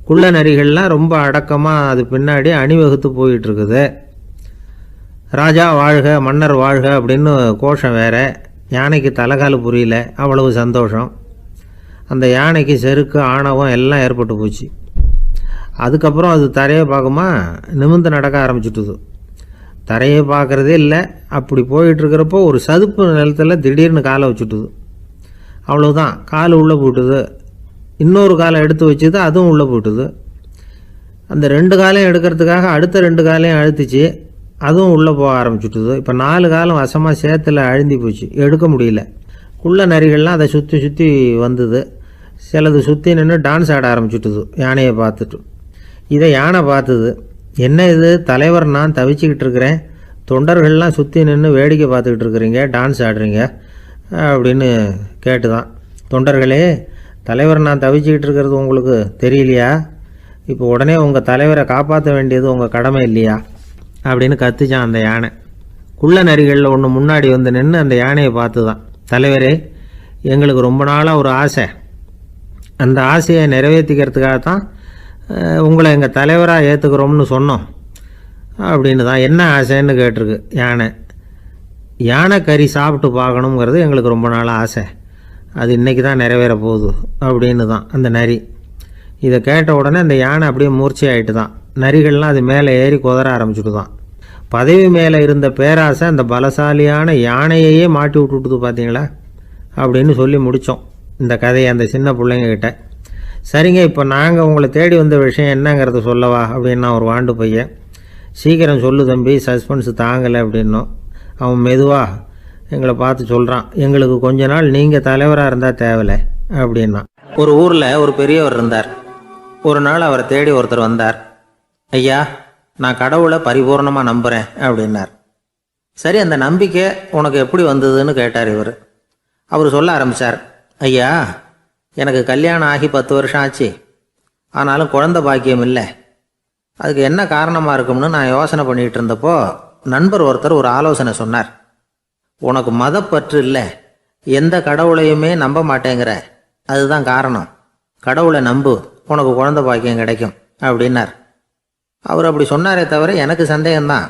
குள்ள நரிகள்லாம் ரொம்ப அடக்கமாக அது பின்னாடி அணிவகுத்து போயிட்டுருக்குது. ராஜா வாழ்க, மன்னர் வாழ்க அப்படின்னு கோஷம் வேறு. யானைக்கு தலைகால் புரியல, அவ்வளவு சந்தோஷம். அந்த யானைக்கு செருக்கு ஆணவம் எல்லாம் ஏற்பட்டு போச்சு. அதுக்கப்புறம் அது தரையை பார்க்குமா, நிமிர்ந்து நடக்க ஆரம்பிச்சுட்டுது. தரையை பார்க்குறதே இல்லை. அப்படி போயிட்டுருக்கிறப்போ ஒரு சதுப்பு நிலத்தில் திடீர்னு காலை வச்சுட்டுது. அவ்வளோதான், கால் உள்ளே போட்டுது. இன்னொரு காலை எடுத்து வச்சுது, அதுவும் உள்ளே போட்டுது. அந்த 2 காலையும் எடுக்கிறதுக்காக அடுத்த 2 காலையும் அழுத்திச்சு, அதுவும் உள்ளே போக ஆரம்பிச்சுட்டுது. இப்போ 4 காலம் வசமாக சேத்துல அழுந்தி போச்சு, எடுக்க முடியல. குள்ள நரிகள்லாம் அதை சுற்றி வந்தது. சிலது சுற்றி நின்று டான்ஸ் ஆட ஆரம்பிச்சுட்டுது யானையை பார்த்துட்டு. இதை யானை பார்த்தது. என்ன இது, தலைவர் நான் தவிச்சிக்கிட்டு இருக்கிறேன், தொண்டர்கள்லாம் சுற்றி நின்று வேடிக்கை பார்த்துக்கிட்டு இருக்கிறீங்க, டான்ஸ் ஆடுறீங்க அப்படின்னு கேட்டுதான். தொண்டர்களே, தலைவர் நான் தவிச்சிக்கிட்டு இருக்கிறது உங்களுக்கு தெரியலையா? இப்போ உடனே உங்கள் தலைவரை காப்பாற்ற வேண்டியது உங்கள் கடமை இல்லையா அப்படின்னு கத்துச்சான் அந்த யானை. குள்ள நரிகளில் ஒன்று முன்னாடி நின்று அந்த யானையை பார்த்து தான், தலைவரே எங்களுக்கு ரொம்ப நாளாக ஒரு ஆசை, அந்த ஆசையை நிறைவேற்றிக்கிறதுக்காகத்தான் உங்களை எங்கள் தலைவராக ஏற்றுக்கிறோம்னு சொன்னோம் அப்படின்னு தான். என்ன ஆசைன்னு கேட்டிருக்கு யானை. யானை கறி சாப்பிட்டு பார்க்கணுங்கிறது எங்களுக்கு ரொம்ப நாளாக ஆசை, அது இன்றைக்கி தான் நிறைவேற போகுது அப்படின்னு தான் அந்த நரி. இதை கேட்ட உடனே அந்த யானை அப்படியே மூர்ச்சி ஆகிட்டு தான். நரிகள்லாம் அது மேலே ஏறி குதற ஆரம்பிச்சுட்டு தான். பதவி மேலே இருந்த பேராசை அந்த பலசாலியான யானையையே மாட்டி விட்டுட்டுது பார்த்தீங்களா அப்படின்னு சொல்லி முடித்தோம் இந்த கதையை அந்த சின்ன பிள்ளைங்கக்கிட்ட. சரிங்க, இப்போ நாங்கள் உங்களை தேடி வந்த விஷயம் என்னங்கிறத சொல்லவா அப்படின்னா ஒரு வாண்டு பையன். சீக்கிரம் சொல்லு தம்பி, சஸ்பென்ஸ் தாங்கலை அப்படின்னோம். அவன் மெதுவாக எங்களை பார்த்து சொல்கிறான், எங்களுக்கு கொஞ்ச நாள் நீங்கள் தலைவராக இருந்தால் தேவலை அப்படின்னா. ஒரு ஊரில் ஒரு பெரியவர் இருந்தார். ஒரு நாள் அவரை தேடி ஒருத்தர் வந்தார். ஐயா, நான் கடவுளை பரிபூர்ணமாக நம்புகிறேன் அப்படின்னார். சரி, அந்த நம்பிக்கை உனக்கு எப்படி வந்ததுன்னு கேட்டார் இவர். அவர் சொல்ல ஆரம்பித்தார், ஐயா எனக்கு கல்யாணம் ஆகி 10 வருஷம் ஆச்சு, ஆனாலும் குழந்தை பாக்கியம் இல்லை. அதுக்கு என்ன காரணமாக இருக்கும்னு நான் யோசனை பண்ணிகிட்டு இருந்தப்போ நண்பர் ஒருத்தர் ஒரு ஆலோசனை சொன்னார். உனக்கு மதப்பற்று இல்லை, எந்த கடவுளையுமே நம்ப மாட்டேங்கிற, அதுதான் காரணம். கடவுளை நம்பு, உனக்கு குழந்தை பாக்கியம் கிடைக்கும் அப்படின்னார். அவர் அப்படி சொன்னாரே தவிர எனக்கு சந்தேகம்தான்.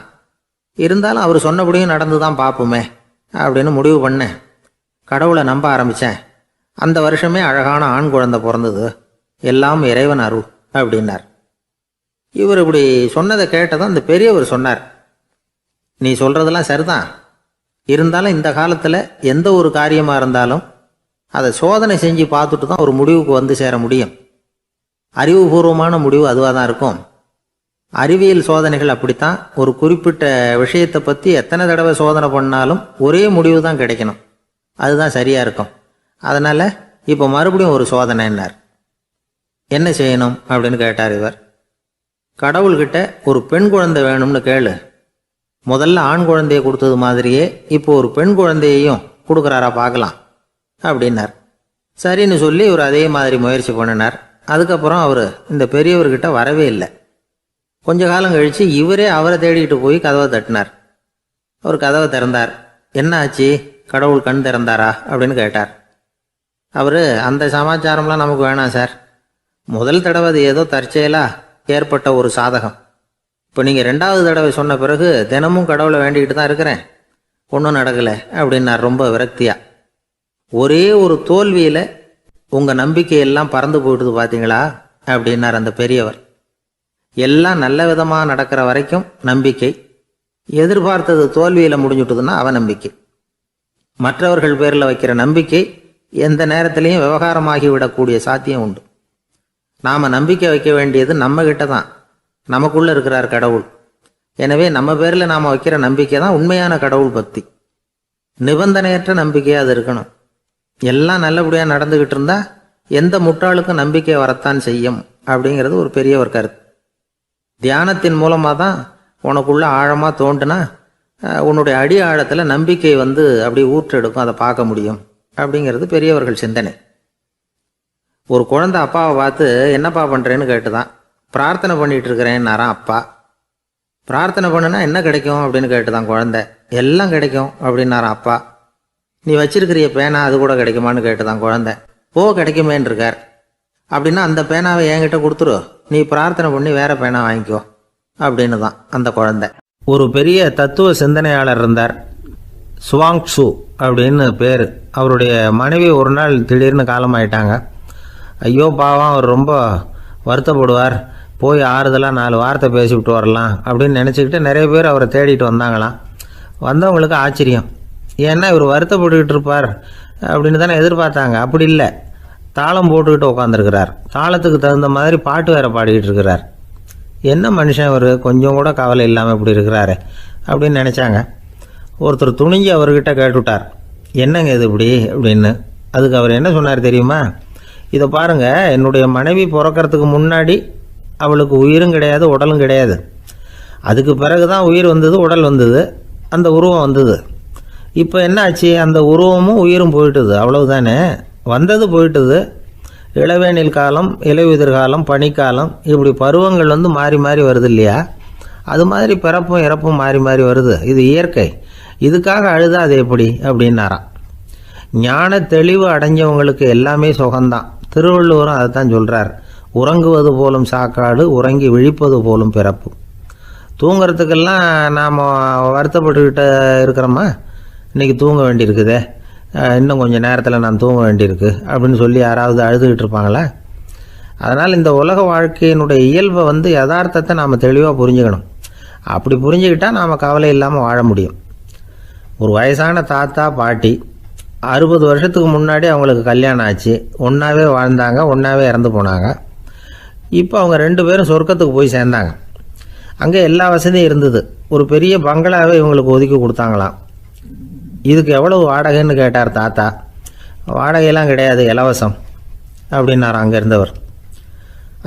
இருந்தாலும் அவர் சொன்னபடியும் நடந்து தான் பார்ப்போமே அப்படின்னு முடிவு பண்ணேன். கடவுளை நம்ப ஆரம்பித்தேன். அந்த வருஷமே அழகான ஆண் குழந்தை பிறந்தது. எல்லாம் இறைவன் அருள் அப்படின்னார். இவர் இப்படி சொன்னதை கேட்டதும் அந்த பெரியவர் சொன்னார், நீ சொல்கிறதெல்லாம் சரிதான், இருந்தாலும் இந்த காலத்தில் எந்த ஒரு காரியமாக இருந்தாலும் அதை சோதனை செஞ்சு பார்த்துட்டு தான் ஒரு முடிவுக்கு வந்து சேர முடியும். அறிவுபூர்வமான முடிவு அதுவாக தான் இருக்கும். அறிவியல் சோதனைகள் அப்படித்தான். ஒரு குறிப்பிட்ட விஷயத்தை பற்றி எத்தனை தடவை சோதனை பண்ணாலும் ஒரே முடிவு தான் கிடைக்கணும். அதுதான் சரியாக இருக்கும். அதனால் இப்போ மறுபடியும் ஒரு சோதனைன்னார். என்ன செய்யணும் அப்படின்னு கேட்டார் இவர். கடவுள்கிட்ட ஒரு பெண் குழந்தை வேணும்னு கேளு. முதல்ல ஆண் குழந்தையை கொடுத்தது மாதிரியே இப்போ ஒரு பெண் குழந்தையையும் கொடுக்குறாரா பார்க்கலாம் அப்படின்னார். சரின்னு சொல்லி இவர் அதே மாதிரி முயற்சி பண்ணினார். அதுக்கப்புறம் அவர் இந்த பெரியவர்கிட்ட வரவே இல்லை. கொஞ்ச காலம் கழித்து இவரே அவரை தேடிக்கிட்டு போய் கதவை தட்டினார். அவர் கதவை திறந்தார். என்ன ஆச்சு, கடவுள் கண் திறந்தாரா அப்படின்னு கேட்டார். அவர், அந்த சமாச்சாரம்லாம் நமக்கு வேணாம் சார். முதல் தடவை அது ஏதோ தற்செயலாக ஏற்பட்ட ஒரு சாதகம். இப்போ நீங்கள் 2வது தடவை சொன்ன பிறகு தினமும் கடவுளை வேண்டிக்கிட்டு தான் இருக்கிறேன், ஒன்றும் நடக்கலை அப்படின்னார் ரொம்ப விரக்தியா. ஒரே ஒரு தோல்வியில் உங்கள் நம்பிக்கையெல்லாம் பறந்து போயிட்டுது பார்த்தீங்களா அப்படின்னார் அந்த பெரியவர். எல்லாம் நல்ல விதமாக நடக்கிற வரைக்கும் நம்பிக்கை, எதிர்பார்த்தது தோல்வியில் முடிஞ்சுட்டுதுன்னா அவநம்பிக்கை. மற்றவர்கள் பேரில் வைக்கிற நம்பிக்கை எந்த நேரத்திலையும் விவகாரமாகி விடக்கூடிய சாத்தியம் உண்டு. நாம் நம்பிக்கை வைக்க வேண்டியது நம்மகிட்ட தான், நமக்குள்ளே இருக்கிறார் கடவுள். எனவே நம்ம பேரில் நாம் வைக்கிற நம்பிக்கை தான் உண்மையான கடவுள் பக்தி. நிபந்தனையற்ற நம்பிக்கையாக அது இருக்கணும். எல்லாம் நல்லபடியாக நடந்துக்கிட்டு இருந்தால் எந்த முட்டாளுக்கும் நம்பிக்கை வரத்தான் செய்யும் அப்படிங்கிறது ஒரு பெரிய ஒரு கருத்து. தியானத்தின் மூலமாக தான் உனக்குள்ள ஆழமாக தோண்டுனா உன்னுடைய அடி ஆழத்தில் நம்பிக்கை வந்து அப்படி ஊற்றெடுக்கும், அதை பார்க்க முடியும் அப்படிங்கிறது பெரியவர்கள் சிந்தனை. ஒரு குழந்தை அப்பாவை பார்த்து என்னப்பா பண்ணுறேன்னு கேட்டுதான். பிரார்த்தனை பண்ணிகிட்டு இருக்கிறேன்னாரான் அப்பா. பிரார்த்தனை பண்ணுனா என்ன கிடைக்கும் அப்படின்னு கேட்டுதான் குழந்தை. எல்லாம் கிடைக்கும் அப்படின்னாரான் அப்பா. நீ வச்சிருக்கிறிய பேனா அது கூட கிடைக்குமான்னு கேட்டுதான் குழந்தை. ஓ, கிடைக்குமேன்னு இருக்கார். அப்படின்னா அந்த பேனாவை என்கிட்ட கொடுத்துரு, நீ பிரார்த்தனை பண்ணி வேற பேனா வாங்கிக்கோ அப்படின்னு தான் அந்த குழந்தை. ஒரு பெரிய தத்துவ சிந்தனையாளர் இருந்தார், சுவாங்சு அப்படின்னு பேர். அவருடைய மனைவி ஒரு நாள் திடீர்னு காலமாயிட்டாங்க. ஐயோ பாவம், அவர் ரொம்ப வருத்தப்படுவார், போய் ஆறுதலாக 4 வார்த்தை பேசிவிட்டு வரலாம் அப்படின்னு நினச்சிக்கிட்டு நிறைய பேர் அவரை தேடிட்டு வந்தாங்களாம். வந்தவங்களுக்கு ஆச்சரியம், ஏன்னா இவர் வருத்தப்பட்டுக்கிட்டு இருப்பார் அப்படின்னு தானே எதிர்பார்த்தாங்க. அப்படி இல்லை, தாளம் போட்டுக்கிட்டு உட்காந்துருக்கிறார். தாளத்துக்கு தகுந்த மாதிரி பாட்டு வேற பாடிக்கிட்டு இருக்கிறார். என்ன மனுஷன் இவர், கொஞ்சம் கூட கவலை இல்லாமல் இப்படி இருக்கிறாரு அப்படின்னு நினச்சாங்க. ஒருத்தர் துணிஞ்சு அவர்கிட்ட கேட்டுவிட்டார், என்னங்க இது இப்படி அப்படின்னு. அதுக்கு அவர் என்ன சொன்னார் தெரியுமா? இதை பாருங்க, என்னுடைய மனைவி பிறக்கிறதுக்கு முன்னாடி அவளுக்கு உயிரும் கிடையாது, உடலும் கிடையாது. அதுக்கு பிறகு தான் உயிர் வந்தது, உடல் வந்தது, அந்த உருவம் வந்தது. இப்போ என்ன ஆச்சு, அந்த உருவமும் உயிரும் போயிட்டுது, அவ்வளவுதானே. வந்தது போயிட்டுது. இளவேனில் காலம், இலையுதிர் காலம், பனிக்காலம், இப்படி பருவங்கள் வந்து மாறி மாறி வருது இல்லையா? அது மாதிரி பிறப்பும் இறப்பும் மாறி மாறி வருது. இது இயற்கை. இதுக்காக அழுதா அது எப்படி அப்படின்னாராம். ஞான தெளிவு அடைஞ்சவங்களுக்கு எல்லாமே சுகம்தான். திருவள்ளுவரும் அதை தான் சொல்கிறார், உறங்குவது போலும் சாக்காடு, உறங்கி விழிப்பது போலும் பிறப்பு. தூங்கிறதுக்கெல்லாம் நாம் வருத்தப்பட்டுக்கிட்ட இருக்கிறோமா? இன்றைக்கி தூங்க வேண்டியிருக்குதே, இன்னும் கொஞ்சம் நேரத்தில் நான் தூங்க வேண்டியிருக்கு அப்படின்னு சொல்லி யாராவது அழுதுகிட்டு இருப்பாங்களா? அதனால் இந்த உலக வாழ்க்கையினுடைய இயல்பை வந்து யதார்த்தத்தை நாம் தெளிவாக புரிஞ்சுக்கணும். அப்படி புரிஞ்சுக்கிட்டால் நாம் கவலை இல்லாமல் வாழ முடியும். ஒரு வயசான தாத்தா பாட்டி 60 வருஷத்துக்கு முன்னாடி அவங்களுக்கு கல்யாணம் ஆச்சு. ஒன்றாவே வாழ்ந்தாங்க, ஒன்றாவே இறந்து போனாங்க. இப்போ அவங்க 2 பேரும் சொர்க்கத்துக்கு போய் சேர்ந்தாங்க. அங்கே எல்லா வசதியும் இருந்தது. ஒரு பெரிய பங்களாவே இவங்களுக்கு ஒதுக்கி கொடுத்தாங்களாம். இதுக்கு எவ்வளவு வாடகைன்னு கேட்டார் தாத்தா. வாடகையெல்லாம் கிடையாது, இலவசம் அப்படின்னார் அங்கே இருந்தவர்.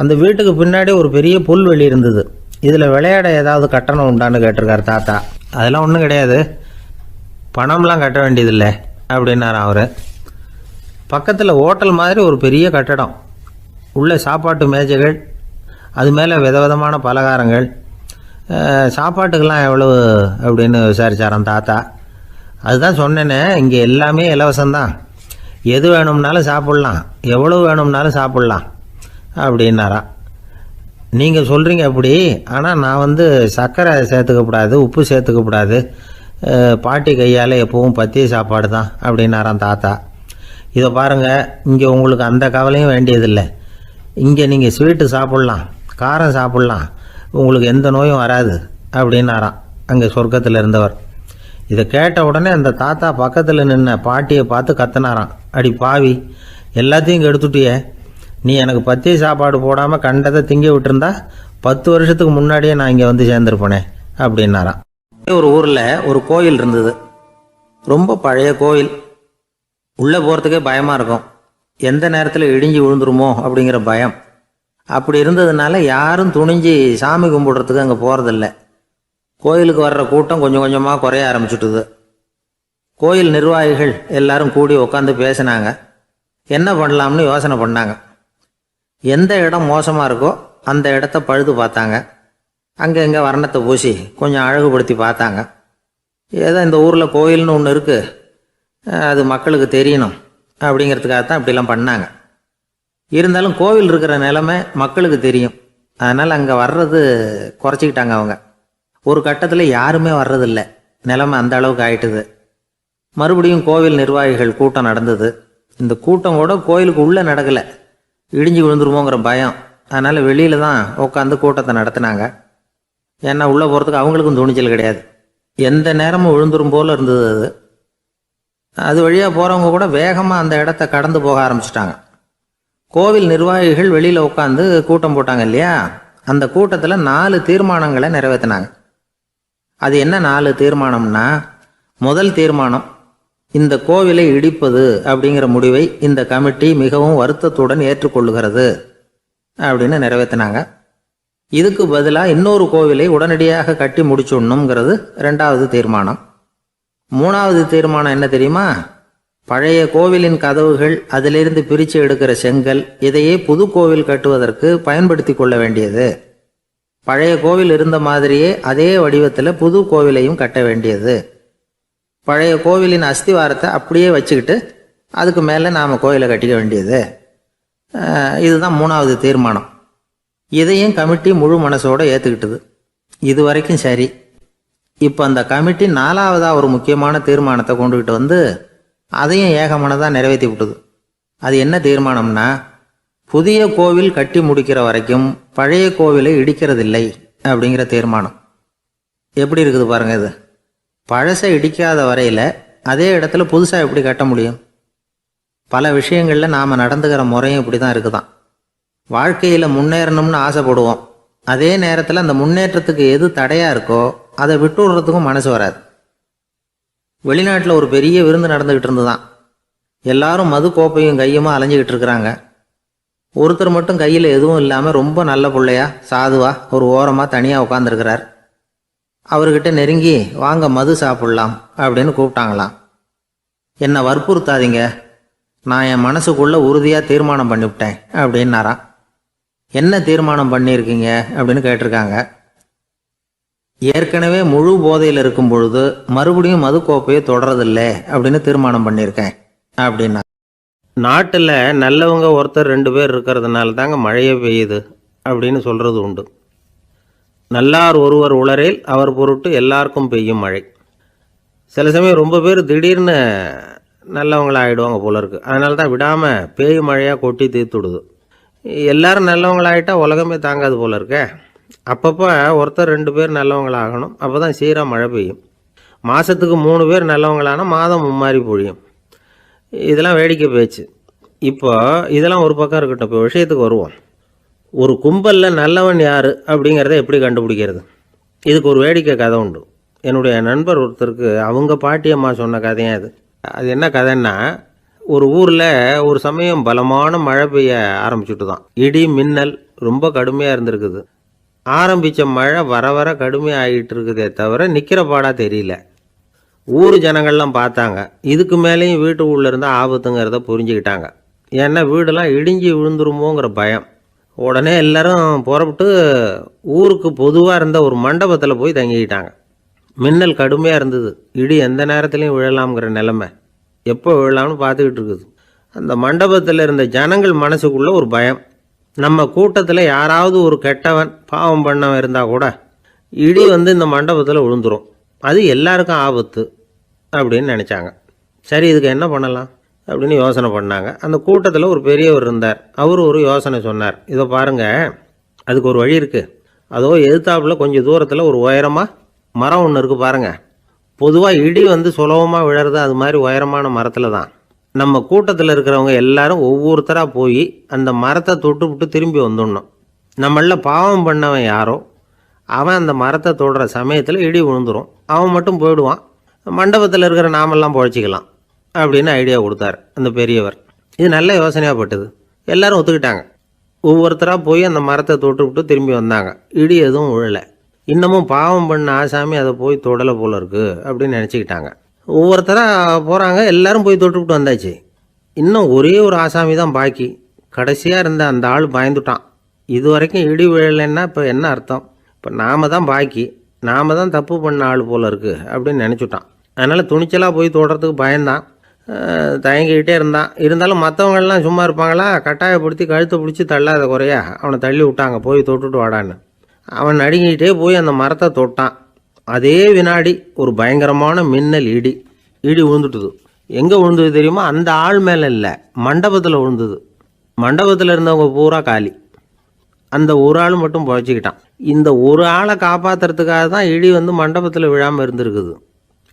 அந்த வீட்டுக்கு பின்னாடி ஒரு பெரிய புல்வெளி இருந்தது. இதில் விளையாட ஏதாவது கட்டணம் உண்டான்னு கேட்டிருக்கார் தாத்தா. அதெல்லாம் ஒன்றும் கிடையாது, பணம்லாம் கட்ட வேண்டியதில்லை அப்படின்னார் அவர். பக்கத்தில் ஹோட்டல் மாதிரி ஒரு பெரிய கட்டடம், உள்ள சாப்பாட்டு மேஜைகள், அது மேலே விதவிதமான பலகாரங்கள். சாப்பாட்டுக்கெல்லாம் எவ்வளவு அப்படின்னு விசாரிச்சாராம் தாத்தா. அதுதான் சொன்னேனே, இங்கே எல்லாமே இலவசம்தான், எது வேணும்னாலும் சாப்பிட்லாம், எவ்வளவு வேணும்னாலும் சாப்பிட்லாம் அப்படின்னாராம். நீங்கள் சொல்கிறீங்க அப்படி, ஆனால் நான் வந்து சர்க்கரை சேர்த்துக்கக்கூடாது, உப்பு சேர்த்துக்கக்கூடாது, பாட்டி கையால் எப்பவும் பத்திய சாப்பாடு தான் அப்படின்னாராம் தாத்தா. இதை பாருங்கள், இங்கே உங்களுக்கு அந்த கவலையும் வேண்டியதில்லை. இங்கே நீங்கள் ஸ்வீட்டு சாப்பிட்லாம், காரம் சாப்பிட்லாம், உங்களுக்கு எந்த நோயும் வராது அப்படின்னாராம் அங்கே சொர்க்கத்தில் இருந்தவர். இதை கேட்ட உடனே அந்த தாத்தா பக்கத்தில் நின்ன பாட்டியை பார்த்து கத்தினாராம், அடி பாவி, எல்லாத்தையும் கெடுத்துட்டியே, நீ எனக்கு பத்திய சாப்பாடு போடாமல் கண்டதை திங்க விட்டுருந்தா 10 வருஷத்துக்கு முன்னாடியே நான் இங்கே வந்து சேர்ந்துருப்பேனே அப்படின்னாராம். ஒரு ஊரில் ஒரு கோயில் இருந்தது. ரொம்ப பழைய கோயில். உள்ளே போகிறதுக்கே பயமாக இருக்கும். எந்த நேரத்தில் இடிஞ்சு விழுந்துருமோ அப்படிங்கிற பயம். அப்படி இருந்ததுனால யாரும் துணிஞ்சு சாமி கும்பிடுறதுக்கு அங்கே போகிறதில்ல. கோயிலுக்கு வர்ற கூட்டம் கொஞ்சம் கொஞ்சமாக குறைய ஆரம்பிச்சுட்டுது. கோயில் நிர்வாகிகள் எல்லாரும் கூடி உட்காந்து பேசினாங்க. என்ன பண்ணலாம்னு யோசனை பண்ணாங்க. எந்த இடம் மோசமாக இருக்கோ அந்த இடத்த பழுது பார்த்தாங்க. அங்கே இங்கே வர்ணத்தை பூசி கொஞ்சம் அழகுபடுத்தி பார்த்தாங்க. ஏதோ இந்த ஊரில் கோயில்னு ஒன்று இருக்குது, அது மக்களுக்கு தெரியணும் அப்படிங்கிறதுக்காகத்தான் இப்படிலாம் பண்ணாங்க. இருந்தாலும் கோவில் இருக்கிற நிலைமை மக்களுக்கு தெரியும். அதனால் அங்கே வர்றது குறைச்சிக்கிட்டாங்க அவங்க. ஒரு கட்டத்தில் யாருமே வர்றதில்லை. நிலைமை அந்த அளவுக்கு ஆயிட்டுது. மறுபடியும் கோவில் நிர்வாகிகள் கூட்டம் நடந்தது. இந்த கூட்டம் கூட கோயிலுக்கு உள்ளே நடக்கலை. இடிஞ்சு விழுந்துருமோங்கிற பயம். அதனால் வெளியில் தான் உட்காந்து கூட்டத்தை நடத்தினாங்க. ஏன்னா உள்ளே போகிறதுக்கு அவங்களுக்கும் துணிச்சல் கிடையாது. எந்த நேரமும் விழுந்துரும் போல் இருந்தது அது. அது வழியாக போகிறவங்க கூட வேகமாக அந்த இடத்த கடந்து போக ஆரம்பிச்சிட்டாங்க. கோவில் நிர்வாகிகள் வெளியில் உட்காந்து கூட்டம் போட்டாங்க இல்லையா, அந்த கூட்டத்தில் 4 தீர்மானங்களை நிறைவேற்றினாங்க. அது என்ன 4 தீர்மானம்னா, முதல் தீர்மானம், இந்த கோவிலை இடிப்பது அப்படிங்கிற முடிவை இந்த கமிட்டி மிகவும் வருத்தத்துடன் ஏற்றுக்கொள்ளுகிறது அப்படின்னு நிறைவேற்றினாங்க. இதுக்கு பதிலாக இன்னொரு கோவிலை உடனடியாக கட்டி முடிச்சுடணுங்கிறது 2வது தீர்மானம். 3வது தீர்மானம் என்ன தெரியுமா? பழைய கோவிலின் கதவுகள், அதிலிருந்து பிரித்து எடுக்கிற செங்கல், இதையே புது கோவில் கட்டுவதற்கு பயன்படுத்தி கொள்ள வேண்டியது. பழைய கோவில் இருந்த மாதிரியே அதே வடிவத்தில் புது கோவிலையும் கட்ட வேண்டியது. பழைய கோவிலின் அஸ்திவாரத்தை அப்படியே வச்சுக்கிட்டு அதுக்கு மேலே நாம் கோவிலை கட்டிக்க வேண்டியது. இதுதான் 3வது தீர்மானம். இதையும் கமிட்டி முழு மனசோடு ஏற்றுக்கிட்டது. இது வரைக்கும் சரி. இப்போ அந்த கமிட்டி 4வதாக ஒரு முக்கியமான தீர்மானத்தை கொண்டுகிட்டு வந்து அதையும் ஏகமனதாக நிறைவேற்றி விட்டது. அது என்ன தீர்மானம்னா, புதிய கோவில் கட்டி முடிக்கிற வரைக்கும் பழைய கோவிலை இடிக்கிறதில்லை அப்படிங்கிற தீர்மானம். எப்படி இருக்குது பாருங்க இது. பழசை இடிக்காத வரையில் அதே இடத்துல புதுசாக எப்படி கட்ட முடியும்? பல விஷயங்களில் நாம் நடந்துக்கிற முறையும் இப்படி தான் இருக்குதான். வாழ்க்கையில் முன்னேறணும்னு ஆசைப்படுவோம். அதே நேரத்தில் அந்த முன்னேற்றத்துக்கு எது தடையாக இருக்கோ அதை விட்டு விடுறதுக்கும் மனசு வராது. வெளிநாட்டில் ஒரு பெரிய விருந்து நடந்துக்கிட்டு இருந்துதான். எல்லாரும் மது கோப்பையும் கையுமா அலைஞ்சிக்கிட்டு இருக்கிறாங்க. ஒருத்தர் மட்டும் கையில் எதுவும் இல்லாமல் ரொம்ப நல்ல பிள்ளையா சாதுவா ஒரு ஓரமாக தனியாக உட்காந்துருக்கிறார். அவர்கிட்ட நெருங்கி வாங்க மது சாப்பிட்லாம் அப்படின்னு கூப்பிட்டாங்களாம். என்னை வற்புறுத்தாதீங்க, நான் என் மனசுக்குள்ளே உறுதியாக தீர்மானம் பண்ணிவிட்டேன் அப்படின்னாராம். என்ன தீர்மானம் பண்ணியிருக்கீங்க அப்படின்னு கேட்டிருக்காங்க. ஏற்கனவே முழு போதையில் இருக்கும் பொழுது மறுபடியும் மது கோப்பையை தொடரதில்லை அப்படின்னு தீர்மானம் பண்ணியிருக்கேன் அப்படின்னா. நாட்டில் நல்லவங்க ஒருத்தர் 2 பேர் இருக்கிறதுனால தாங்க மழையே பெய்யுது அப்படின்னு சொல்கிறது உண்டு. நல்லார் ஒருவர் உளரேல் அவர் பொருட்டு எல்லாருக்கும் பெய்யும் மழை. சில சமயம் ரொம்ப பேர் திடீர்னு நல்லவங்களாகிடுவாங்க போல இருக்கு. அதனால தான் விடாமல் பேய் மழையாக கொட்டி தீர்த்துடுது. எல்லாரும் நல்லவங்களாகிட்டா உலகமே தாங்காது போல இருக்க. அப்பப்போ ஒருத்தர் 2 பேர் நல்லவங்களாகணும். அப்போ தான் சீராக மழை பெய்யும். மாதத்துக்கு 3 பேர் நல்லவங்களானா மாதம் மும்மாரி பொழியும். இதெல்லாம் வேடிக்கை பேச்சு. இப்போ இதெல்லாம் ஒரு பக்கம் இருக்கட்டும். இப்போ விஷயத்துக்கு வருவோம். ஒரு கும்பலில் நல்லவன் யார் அப்படிங்கிறத எப்படி கண்டுபிடிக்கிறது? இதுக்கு ஒரு வேடிக்கை கதை உண்டு. என்னுடைய நண்பர் ஒருத்தருக்கு அவங்க பாட்டியம்மா சொன்ன கதையும் அது. அது என்ன கதைன்னா, ஒரு ஊரில் ஒரு சமயம் பலமான மழை பெய்ய ஆரம்பிச்சுட்டு தான். இடி மின்னல் ரொம்ப கடுமையாக இருந்திருக்குது. ஆரம்பித்த மழை வர வர கடுமையாக ஆகிட்டு இருக்குதே தவிர நிற்கிற பாடாக தெரியல. ஊர் ஜனங்கள்லாம் பார்த்தாங்க. இதுக்கு மேலேயும் வீட்டுக்குள்ளே இருந்தால் ஆபத்துங்கிறத புரிஞ்சுக்கிட்டாங்க. ஏன்னா வீடெல்லாம் இடிஞ்சு விழுந்துருமோங்கிற பயம். உடனே எல்லாரும் புறப்பட்டு ஊருக்கு பொதுவாக இருந்த ஒரு மண்டபத்தில் போய் தங்கிக்கிட்டாங்க. மின்னல் கடுமையாக இருந்தது. இடி எந்த நேரத்துலையும் விழலாம்ங்கிற நிலைமை. எப்போ விழலாம்னு பார்த்துக்கிட்டு இருக்குது. அந்த மண்டபத்தில் இருந்த ஜனங்கள் மனசுக்குள்ளே ஒரு பயம். நம்ம கூட்டத்தில் யாராவது ஒரு கெட்டவன் பாவம் பண்ணவன் இருந்தால் கூட இடி இந்த மண்டபத்தில் விழுந்துரும், அது எல்லாருக்கும் ஆபத்து அப்படின்னு நினச்சாங்க. சரி, இதுக்கு என்ன பண்ணலாம் அப்படின்னு யோசனை பண்ணாங்க. அந்த கூட்டத்தில் ஒரு பெரியவர் இருந்தார். அவர் ஒரு யோசனை சொன்னார். இதை பாருங்கள், அதுக்கு ஒரு வழி இருக்குது. அதோ எதிர்த்தாப்புல கொஞ்சம் தூரத்தில் ஒரு உயரமாக மரம் ஒன்று இருக்குது பாருங்கள். பொதுவாக இடி சுலபமாக விழறது அது மாதிரி உயரமான மரத்தில் தான். நம்ம கூட்டத்தில் இருக்கிறவங்க எல்லாரும் ஒவ்வொருத்தராக போய் அந்த மரத்தை தொட்டுவிட்டு திரும்பி வந்துடணும். நம்மள பாவம் பண்ணவன் யாரோ அவன் அந்த மரத்தை தொடுற சமயத்தில் இடி விழுந்துடும், அவன் மட்டும் போயிடுவான், மண்டபத்தில் இருக்கிற நாமெல்லாம் பொழைச்சிக்கலாம் அப்படின்னு ஐடியா கொடுத்தாரு அந்த பெரியவர். இது நல்ல யோசனையாக பட்டது. எல்லாரும் ஒத்துக்கிட்டாங்க. ஒவ்வொருத்தராக போய் அந்த மரத்தை தொட்டுவிட்டு திரும்பி வந்தாங்க. இடி எதுவும் விழலை. இன்னமும் பாவம் பண்ண ஆசாமி அதை போய் தொடலை போல இருக்குது அப்படின்னு நினச்சிக்கிட்டாங்க. ஒவ்வொருத்தராக போகிறாங்க, எல்லாரும் போய் தொட்டுவிட்டு வந்தாச்சு. இன்னும் ஒரே ஒரு ஆசாமி தான் பாக்கி. கடைசியாக இருந்த அந்த ஆள் பயந்துட்டான். இது வரைக்கும் இடி விழலைன்னா இப்போ என்ன அர்த்தம்? இப்போ நாம் தான் பாக்கி, நாம் தான் தப்பு பண்ண ஆள் போல இருக்குது அப்படின்னு நினச்சிட்டான். அதனால் துணிச்சலாக போய் தொடுறதுக்கு பயந்தான், தயங்கிக்கிட்டே இருந்தான். இருந்தாலும் மற்றவங்கள்லாம் சும்மா இருப்பாங்களா? கட்டாயப்படுத்தி கழுத்தை பிடிச்சி தள்ளாத குறையா அவனை தள்ளி விட்டாங்க, போய் தொட்டுட்டு வாடான்னு. அவன் நடுங்கிட்டே போய் அந்த மரத்தை தொட்டான். அதே வினாடி ஒரு பயங்கரமான மின்னல் இடி விழுந்துட்டுது. எங்கே விழுந்தது தெரியுமா? அந்த ஆள் மேலே இல்லை, மண்டபத்தில் விழுந்தது. மண்டபத்தில் இருந்தவங்க பூரா காலி. அந்த ஒரு ஆள் மட்டும் புழைச்சிக்கிட்டான். இந்த ஒரு ஆளை காப்பாற்றுறதுக்காக தான் இடி மண்டபத்தில் விழாமல் இருந்திருக்குது.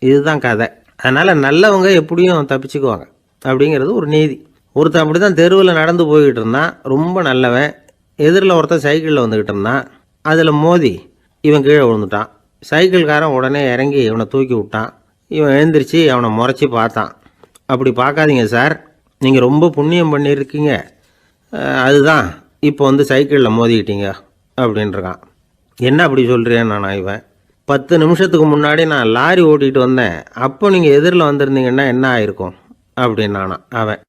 இதுதான் கதை. அதனால் நல்லவங்க எப்படியும் தப்பிச்சுக்குவாங்க அப்படிங்கிறது ஒரு நீதி. ஒருத்தன் அப்படி தான் தெருவில் நடந்து போய்கிட்டு இருந்தான், ரொம்ப நல்லவன். எதிரில் ஒருத்தன் சைக்கிளில் வந்துக்கிட்டு இருந்தான். அதில் மோதி இவன் கீழே விழுந்துட்டான். சைக்கிள்காரன் உடனே இறங்கி இவனை தூக்கி விட்டான். இவன் எழுந்திரிச்சு அவனை முறைச்சி பார்த்தான். அப்படி பார்க்காதீங்க சார், நீங்கள் ரொம்ப புண்ணியம் பண்ணியிருக்கீங்க, அதுதான் இப்போ சைக்கிளில் மோதிக்கிட்டீங்க அப்படின்றான். என்ன அப்படி சொல்கிறேன் நான்? இவன் 10 நிமிஷத்துக்கு முன்னாடி நான் லாரி ஓட்டிகிட்டு வந்தேன், அப்போ நீங்கள் எதிரில் வந்திருந்தீங்கன்னா என்ன ஆயிருக்கும் அப்படின்னானா அவன்.